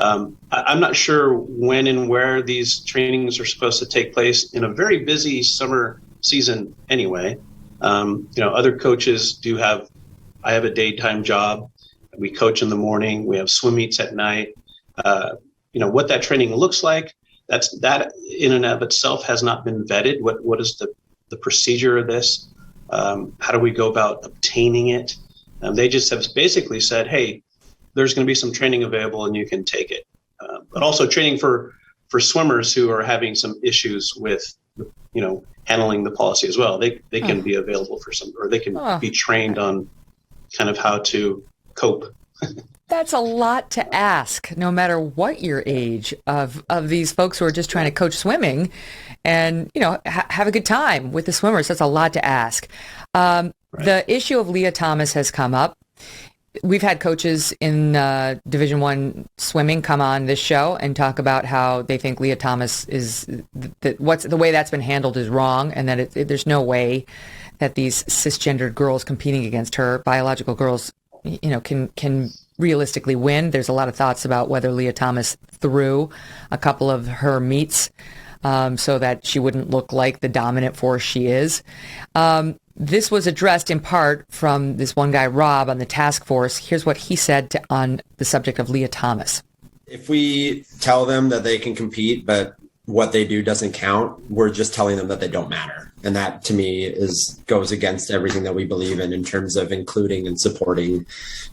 I'm not sure when and where these trainings are supposed to take place in a very busy summer season anyway. Other coaches do have. I have a daytime job. We coach in the morning. We have swim meets at night. What that training looks like, that in and of itself has not been vetted. What is the procedure of this? How do we go about obtaining it? They just have basically said, hey, there's going to be some training available and you can take it. But also training for swimmers who are having some issues with, handling the policy as well. They can be available for some, or they can be trained on kind of how to cope. That's a lot to ask, no matter what your age, of these folks who are just trying to coach swimming and, have a good time with the swimmers. That's a lot to ask. The issue of Leah Thomas has come up. We've had coaches in Division I swimming come on this show and talk about how they think Leah Thomas is the way that's been handled is wrong, and that there's no way that these cisgendered girls competing against her, biological girls, can realistically win. There's a lot of thoughts about whether Leah Thomas threw a couple of her meets so that she wouldn't look like the dominant force she is. This was addressed in part from this one guy, Rob, on the task force. Here's what he said on the subject of Leah Thomas. If we tell them that they can compete, but what they do doesn't count, we're just telling them that they don't matter. And that, to me, goes against everything that we believe in terms of including and supporting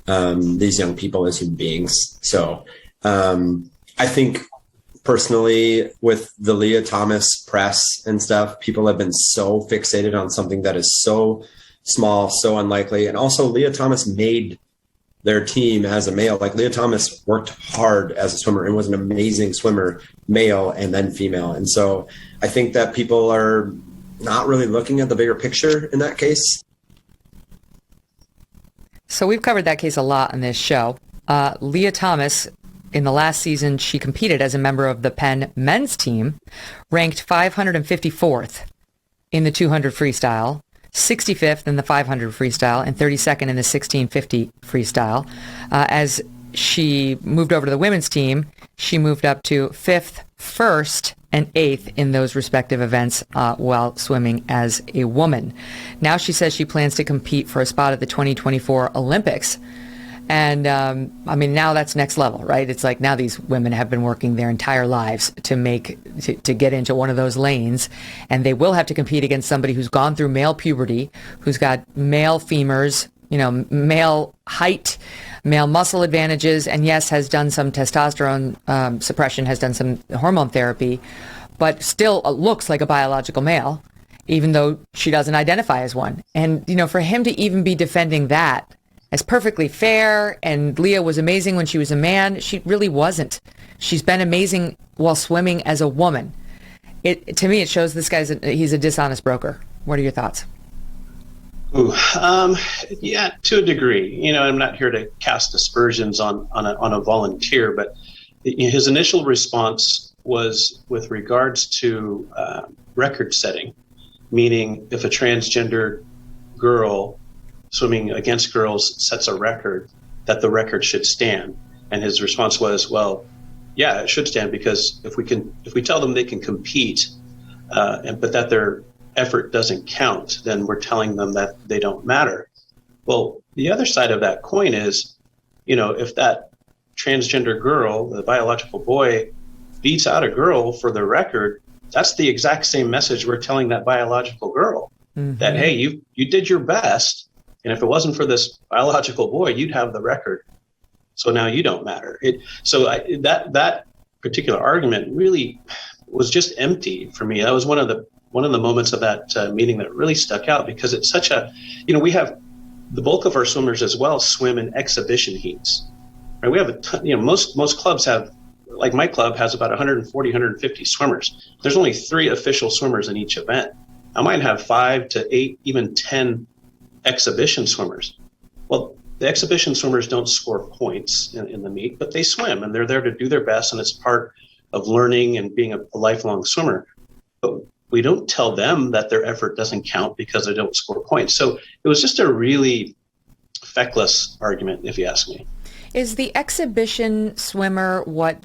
these young people as human beings. So I think personally, with the Leah Thomas press and stuff, people have been so fixated on something that is so small, so unlikely. And also, Leah Thomas made their team as a male. Like, Leah Thomas worked hard as a swimmer and was an amazing swimmer, male and then female. And so I think that people are not really looking at the bigger picture in that case. So we've covered that case a lot on this show. Leah Thomas, in the last season, she competed as a member of the Penn men's team, ranked 554th in the 200 freestyle, 65th in the 500 freestyle, and 32nd in the 1650 freestyle. As she moved over to the women's team, she moved up to 5th, 1st, and 8th in those respective events while swimming as a woman. Now she says she plans to compete for a spot at the 2024 Olympics. And now that's next level, right? It's like now these women have been working their entire lives to get into one of those lanes, and they will have to compete against somebody who's gone through male puberty, who's got male femurs, male height, male muscle advantages, and yes, has done some testosterone suppression, has done some hormone therapy, but still looks like a biological male, even though she doesn't identify as one. And, for him to even be defending that as perfectly fair, and Leah was amazing when she was a man, she really wasn't. She's been amazing while swimming as a woman. To me, it shows this he's a dishonest broker. What are your thoughts? Yeah, to a degree. I'm not here to cast aspersions on a volunteer, but his initial response was with regards to record setting, meaning if a transgender girl swimming against girls sets a record, that the record should stand. And his response was, well, yeah, it should stand, because if we tell them they can compete, but that their effort doesn't count, then we're telling them that they don't matter. Well, the other side of that coin is, if that transgender girl, the biological boy, beats out a girl for the record, that's the exact same message we're telling that biological girl, that, hey, you did your best. And if it wasn't for this biological boy, you'd have the record. So now you don't matter. That particular argument really was just empty for me. That was one of the moments of that meeting that really stuck out, because it's such a, we have the bulk of our swimmers as well swim in exhibition heats. Right? We have a ton, most clubs have, like my club has about 140, 150 swimmers. There's only 3 official swimmers in each event. I might have 5 to 8, even 10 exhibition swimmers. Well, the exhibition swimmers don't score points in the meet, but they swim, and they're there to do their best, and it's part of learning and being a lifelong swimmer. But we don't tell them that their effort doesn't count because they don't score points. So it was just a really feckless argument, if you ask me. Is the exhibition swimmer what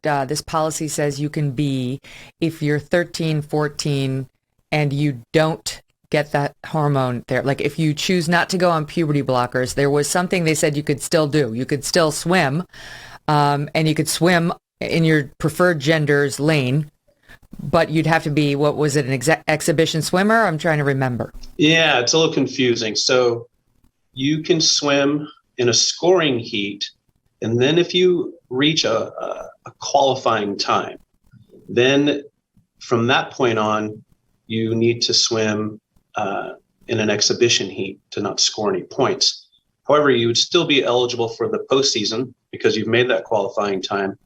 this policy says you can be if you're 13, 14, and you don't get that hormone there? Like, if you choose not to go on puberty blockers, there was something they said you could still do. You could still swim, and you could swim in your preferred gender's lane, but you'd have to be, what was it, an exhibition swimmer? I'm trying to remember. Yeah, it's a little confusing. So you can swim in a scoring heat And then if you reach a qualifying time, then from that point on, you need to swim in an exhibition heat to not score any points. However, you would still be eligible for the postseason because you've made that qualifying time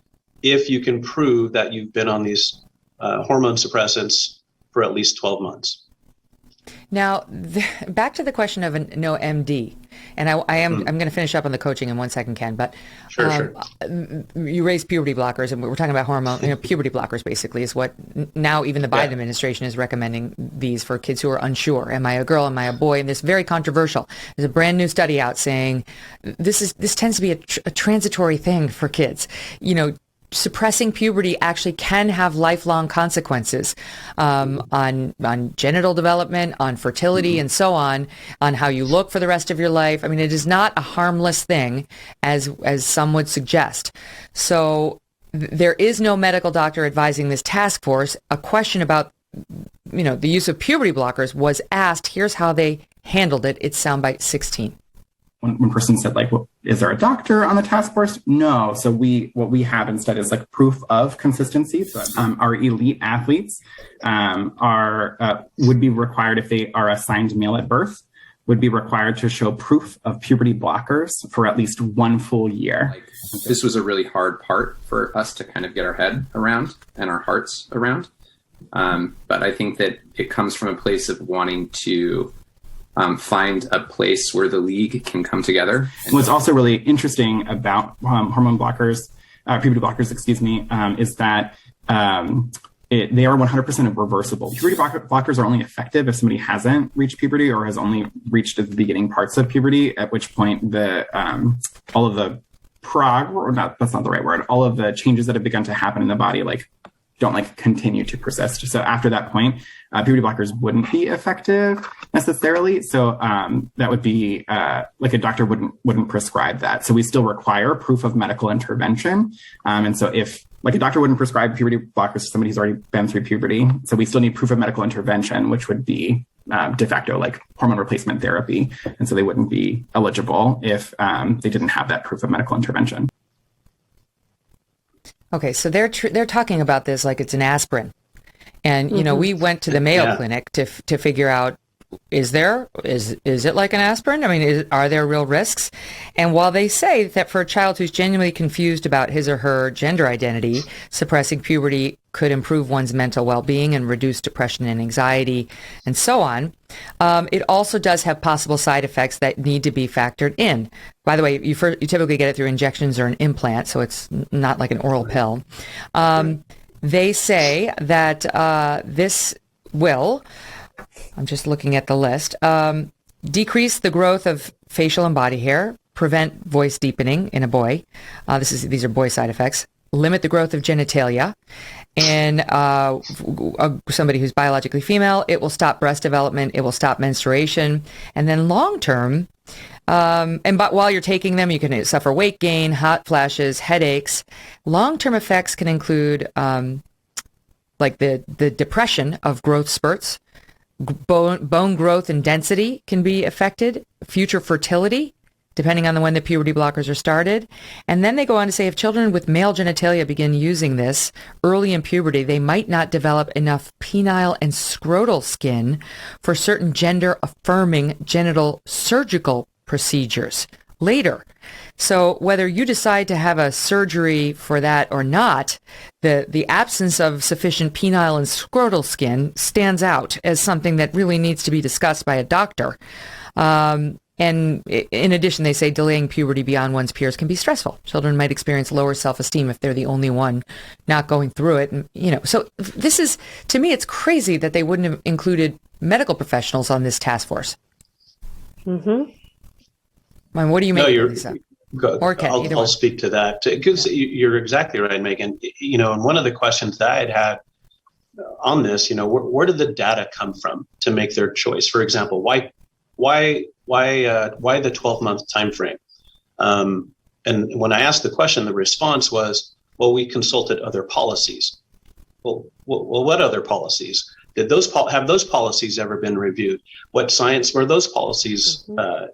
if you can prove that you've been on these hormone suppressants for at least 12 months. Now, back to the question of no MD, and I'm going to finish up on the coaching in 1 second, Ken. But sure. You raised puberty blockers, and we're talking about hormone. Puberty blockers basically is what now even the Biden administration is recommending these for kids who are unsure. Am I a girl? Am I a boy? And this is very controversial. There's a brand new study out saying this tends to be a transitory thing for kids. Suppressing puberty actually can have lifelong consequences on genital development, on fertility, and so on how you look for the rest of your life. I mean, it is not a harmless thing, as some would suggest. So there is no medical doctor advising this task force. A question about the use of puberty blockers was asked. Here's how they handled it. It's soundbite 16. One person said, well, is there a doctor on the task force? No. So what we have instead is proof of consistency. So our elite athletes would be required, if they are assigned male at birth, would be required to show proof of puberty blockers for at least 1 full year. This was a really hard part for us to kind of get our head around and our hearts around. But I think that it comes from a place of wanting to find a place where the league can come together. What's also really interesting about hormone blockers, puberty blockers, is that they are 100% reversible. Puberty blockers are only effective if somebody hasn't reached puberty or has only reached the beginning parts of puberty, at which point all of the that's not the right word, all of the changes that have begun to happen in the body don't continue to persist. So after that point, puberty blockers wouldn't be effective necessarily. So that would be a doctor wouldn't prescribe that. So we still require proof of medical intervention. And so if a doctor wouldn't prescribe puberty blockers to somebody who's already been through puberty, so we still need proof of medical intervention, which would be de facto hormone replacement therapy. And so they wouldn't be eligible if they didn't have that proof of medical intervention. Okay, so they're talking about this like it's an aspirin, and we went to the Mayo Clinic to figure out is it like an aspirin? I mean, are there real risks? And while they say that for a child who's genuinely confused about his or her gender identity, suppressing puberty could improve one's mental well-being and reduce depression and anxiety, and so on. It also does have possible side effects that need to be factored in. By the way, you typically get it through injections or an implant, so it's not like an oral pill. They say that this will, I'm just looking at the list, decrease the growth of facial and body hair, prevent voice deepening in a boy. These are boy side effects. Limit the growth of genitalia. In somebody who's biologically female, it will stop breast development, it will stop menstruation, and then long term, but while you're taking them, you can suffer weight gain, hot flashes, headaches. Long term effects can include the depression of growth spurts, bone growth and density can be affected, future fertility, depending on when the puberty blockers are started. And then they go on to say if children with male genitalia begin using this early in puberty, they might not develop enough penile and scrotal skin for certain gender-affirming genital surgical procedures later. So whether you decide to have a surgery for that or not, the absence of sufficient penile and scrotal skin stands out as something that really needs to be discussed by a doctor. And in addition, they say delaying puberty beyond one's peers can be stressful. Children might experience lower self-esteem if they're the only one not going through it. And, so this is, to me, it's crazy that they wouldn't have included medical professionals on this task force. Mm-hmm. I mean, what do you make of Lisa? Or Ken, I'll speak to that because you're exactly right, Megyn. And one of the questions that I had on this, where did the data come from to make their choice? For example, why the 12-month time frame? And when I asked the question, the response was, well, we consulted other policies. Well, what other policies? Have those policies ever been reviewed? What science were those policies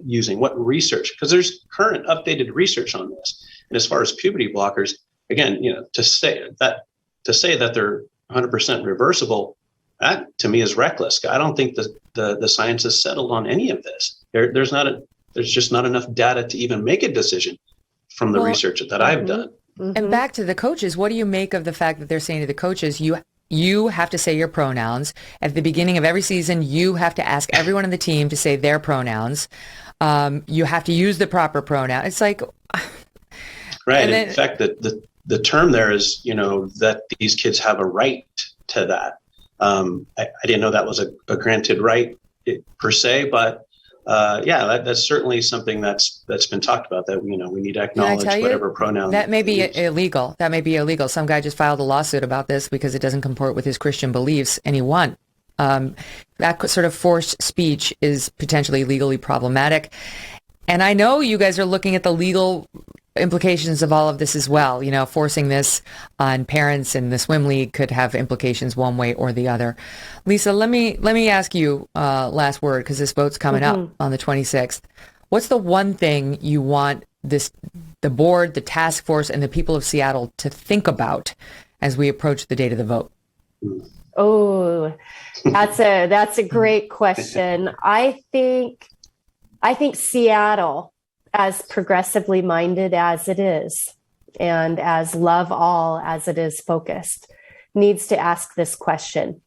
using? What research? Because there's current updated research on this. And as far as puberty blockers, again, to say that they're 100% reversible, that to me is reckless. I don't think the science is settled on any of this. There's just not enough data to even make a decision from the research that I've done. And back to the coaches, what do you make of the fact that they're saying to the coaches, you have to say your pronouns. At the beginning of every season, you have to ask everyone on the team to say their pronouns. You have to use the proper pronoun. It's like... Right. In fact, the term there is, that these kids have a right to that. I didn't know that was a granted right per se, but that's certainly something that's been talked about, that, we need to acknowledge whatever pronoun. That may be illegal. That may be illegal. Some guy just filed a lawsuit about this because it doesn't comport with his Christian beliefs, and he won. That sort of forced speech is potentially legally problematic. And I know you guys are looking at the legal implications of all of this as well. Forcing this on parents in the swim league could have implications one way or the other. Lisa, let me ask you last word, because this vote's coming up on the 26th. What's the one thing you want the board, the task force, and the people of Seattle to think about as we approach the date of the vote? Oh, that's a great question. I think Seattle, as progressively minded as it is, and as love all as it is focused, needs to ask this question.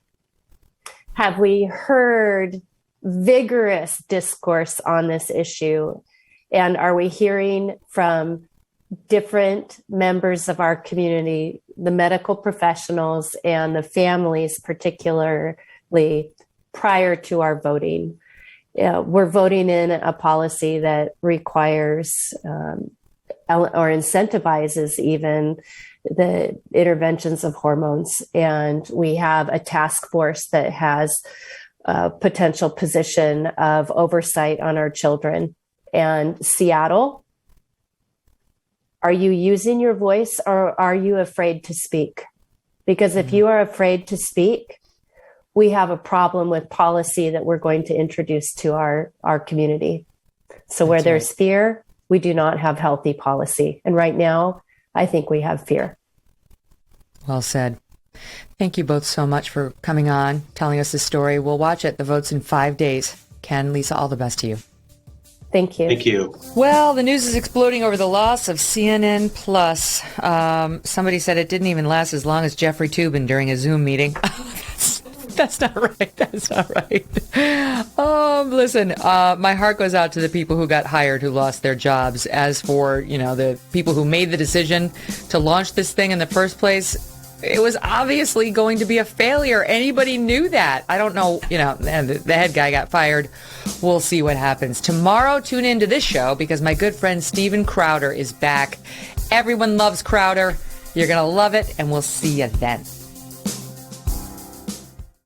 Have we heard vigorous discourse on this issue? And are we hearing from different members of our community, the medical professionals and the families particularly, prior to our voting? We're voting in a policy that requires or incentivizes even the interventions of hormones. And we have a task force that has a potential position of oversight on our children. And Seattle, are you using your voice, or are you afraid to speak? Because if you are afraid to speak, we have a problem with policy that we're going to introduce to our community. So where there's fear, we do not have healthy policy. And right now, I think we have fear. Well said. Thank you both so much for coming on, telling us this story. We'll watch it. The vote's in 5 days. Ken, Lisa, all the best to you. Thank you. Thank you. Well, the news is exploding over the loss of CNN Plus. Somebody said it didn't even last as long as Jeffrey Toobin during a Zoom meeting. That's not right. That's not right. Listen, my heart goes out to the people who got hired, who lost their jobs. As for, the people who made the decision to launch this thing in the first place, it was obviously going to be a failure. Anybody knew that. I don't know, and the head guy got fired. We'll see what happens. Tomorrow, tune into this show because my good friend Steven Crowder is back. Everyone loves Crowder. You're going to love it, and we'll see you then.